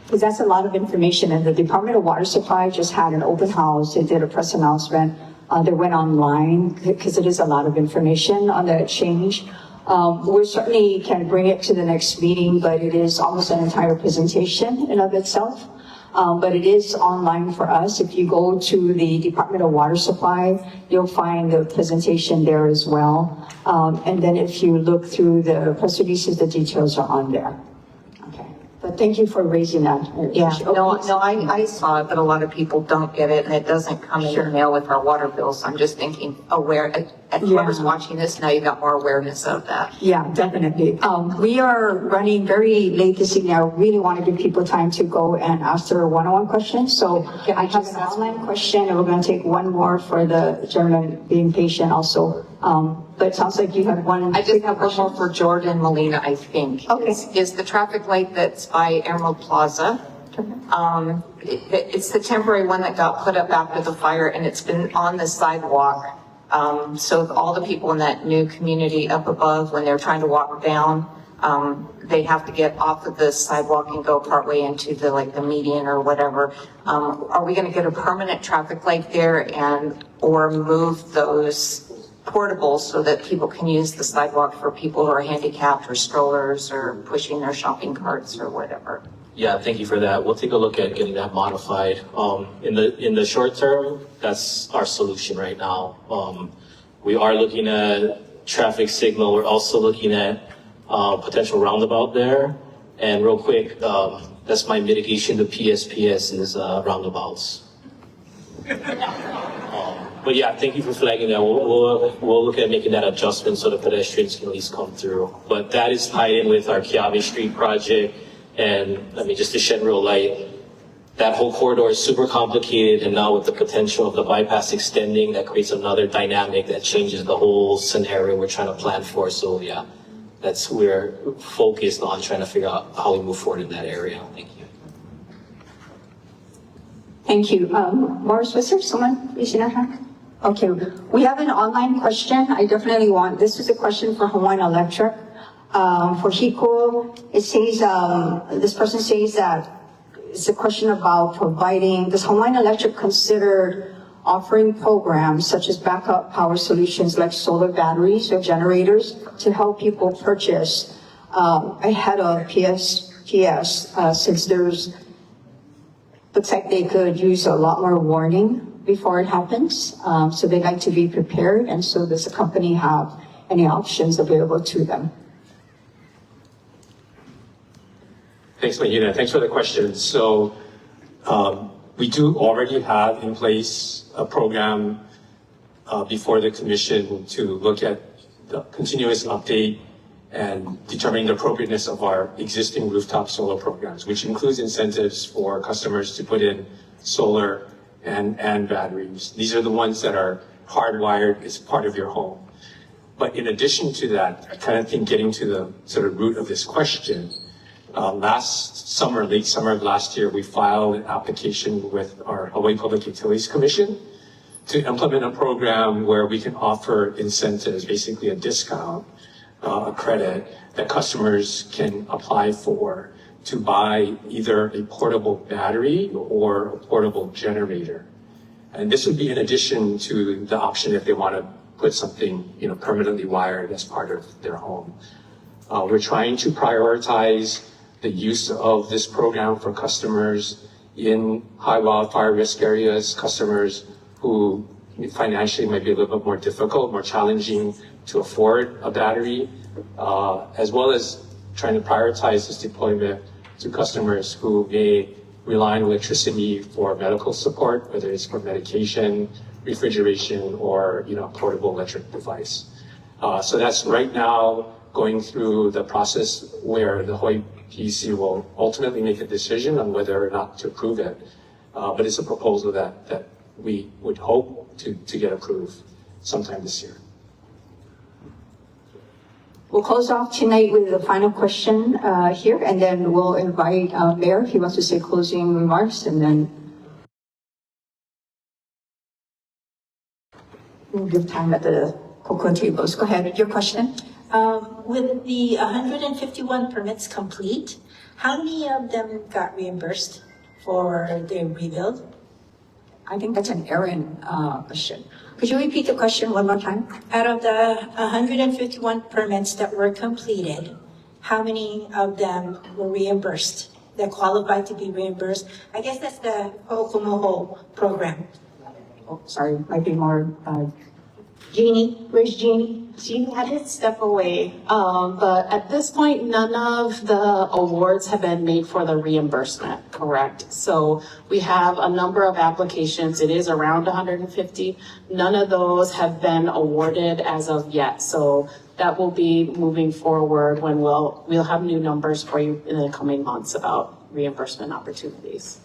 Because that's a lot of information, and the Department of Water Supply just had an open house. They did a press announcement. They went online because it is a lot of information on the change. We certainly can bring it to the next meeting, but it is almost an entire presentation in of itself. But it is online for us. If you go to the Department of Water Supply, you'll find the presentation there as well. And then if you look through the press releases, the details are on there. But thank you for raising that. Yeah, I saw it, but a lot of people don't get it, and it doesn't come in the mail with our water bills. So I'm just thinking whoever's watching this, now you got more awareness of that. Yeah, definitely. We are running very late this evening. I really want to give people time to go and ask their one-on-one questions. So I have an online question, and we're going to take one more for the gentleman being patient also. But it sounds like you have one. I just have one more for Jordan Molina, I think. Okay. Is the traffic light that's by Emerald Plaza, It's the temporary one that got put up after the fire, and it's been on the sidewalk. So all the people in that new community up above, when they're trying to walk down, they have to get off of the sidewalk and go partway into the, like, the median or whatever. Are we gonna get a permanent traffic light there or move those portables so that people can use the sidewalk for people who are handicapped or strollers or pushing their shopping carts or whatever? Yeah, thank you for that. We'll take a look at getting that modified. In the short term, that's our solution right now. We are looking at traffic signal. We're also looking at potential roundabout there. And real quick, that's my mitigation to PSPS is roundabouts. But yeah, thank you for flagging that. We'll look at making that adjustment so the pedestrians can at least come through. But that is tied in with our Kiawe Street project. And I mean, just to shed real light, that whole corridor is super complicated. And now with the potential of the bypass extending, that creates another dynamic that changes the whole scenario we're trying to plan for. So yeah, we're focused on trying to figure out how we move forward in that area. Thank you. Thank you. Morris, was there someone raising their hand? Okay, we have an online question. I definitely want, this is a question for Hawaiian Electric. For Hiko, it says, this person says that it's a question about providing, does Hawaiian Electric consider offering programs such as backup power solutions like solar batteries or generators to help people purchase ahead of PSPS, since looks like they could use a lot more warning before it happens. So they'd like to be prepared. And so does the company have any options available to them? Thanks, Mahina. Thanks for the question. So we do already have in place a program before the commission to look at the continuous update and determining the appropriateness of our existing rooftop solar programs, which includes incentives for customers to put in solar and batteries. These are the ones that are hardwired as part of your home. But in addition to that, I kind of think getting to the sort of root of this question, last summer, late summer of last year, we filed an application with our Hawaii Public Utilities Commission to implement a program where we can offer incentives, basically a discount, a credit that customers can apply for to buy either a portable battery or a portable generator. And this would be in addition to the option if they want to put something, permanently wired as part of their home. We're trying to prioritize the use of this program for customers in high wildfire risk areas, customers who financially might be a little bit more difficult, more challenging to afford a battery, as well as trying to prioritize this deployment to customers who may rely on electricity for medical support, whether it's for medication, refrigeration, or a portable electric device. So that's right now going through the process where the Hawaii PUC will ultimately make a decision on whether or not to approve it. But it's a proposal that we would hope to get approved sometime this year. We'll close off tonight with the final question here, and then we'll invite Mayor if he wants to say closing remarks, and then we'll give time at the cocoa tables. Go ahead, your question. With the 151 permits complete, how many of them got reimbursed for the rebuild? I think that's an Aaron question. Could you repeat the question one more time? Out of the 151 permits that were completed, how many of them were reimbursed, that qualified to be reimbursed? I guess that's the Ho'okumoho program. Oh, sorry, might be more Jeannie. Where's Jeannie? Jeannie had to step away, but at this point, none of the awards have been made for the reimbursement, correct? So we have a number of applications. It is around 150. None of those have been awarded as of yet. So that will be moving forward when we'll have new numbers for you in the coming months about reimbursement opportunities.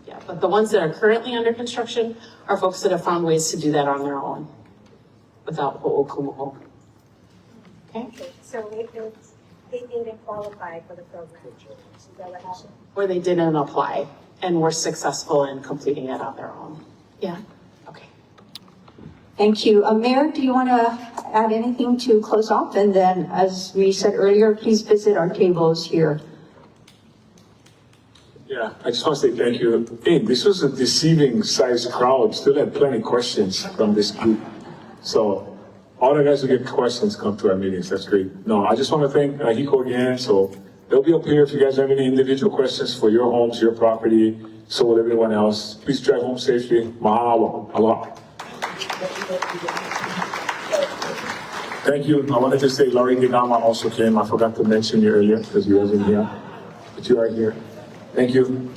Yeah, but the ones that are currently under construction are folks that have found ways to do that on their own without Ho'okumoho. Okay, so they didn't qualify for the program. Is that what happened? Or they didn't apply and were successful in completing it on their own. Yeah. Thank you. Mayor, do you want to add anything to close off? And then, as we said earlier, please visit our tables here. Yeah, I just want to say thank you. Hey, this was a deceiving sized crowd. Still had plenty of questions from this group. So all the guys who get questions come to our meetings. That's great. No, I just want to thank Hiko again. So they'll be up here if you guys have any individual questions for your homes, your property. So will everyone else. Please drive home safely. Mahalo. Aloha. Thank you. I wanted to say Laurie Gigama also came. I forgot to mention you earlier because you wasn't here, but you are here. Thank you.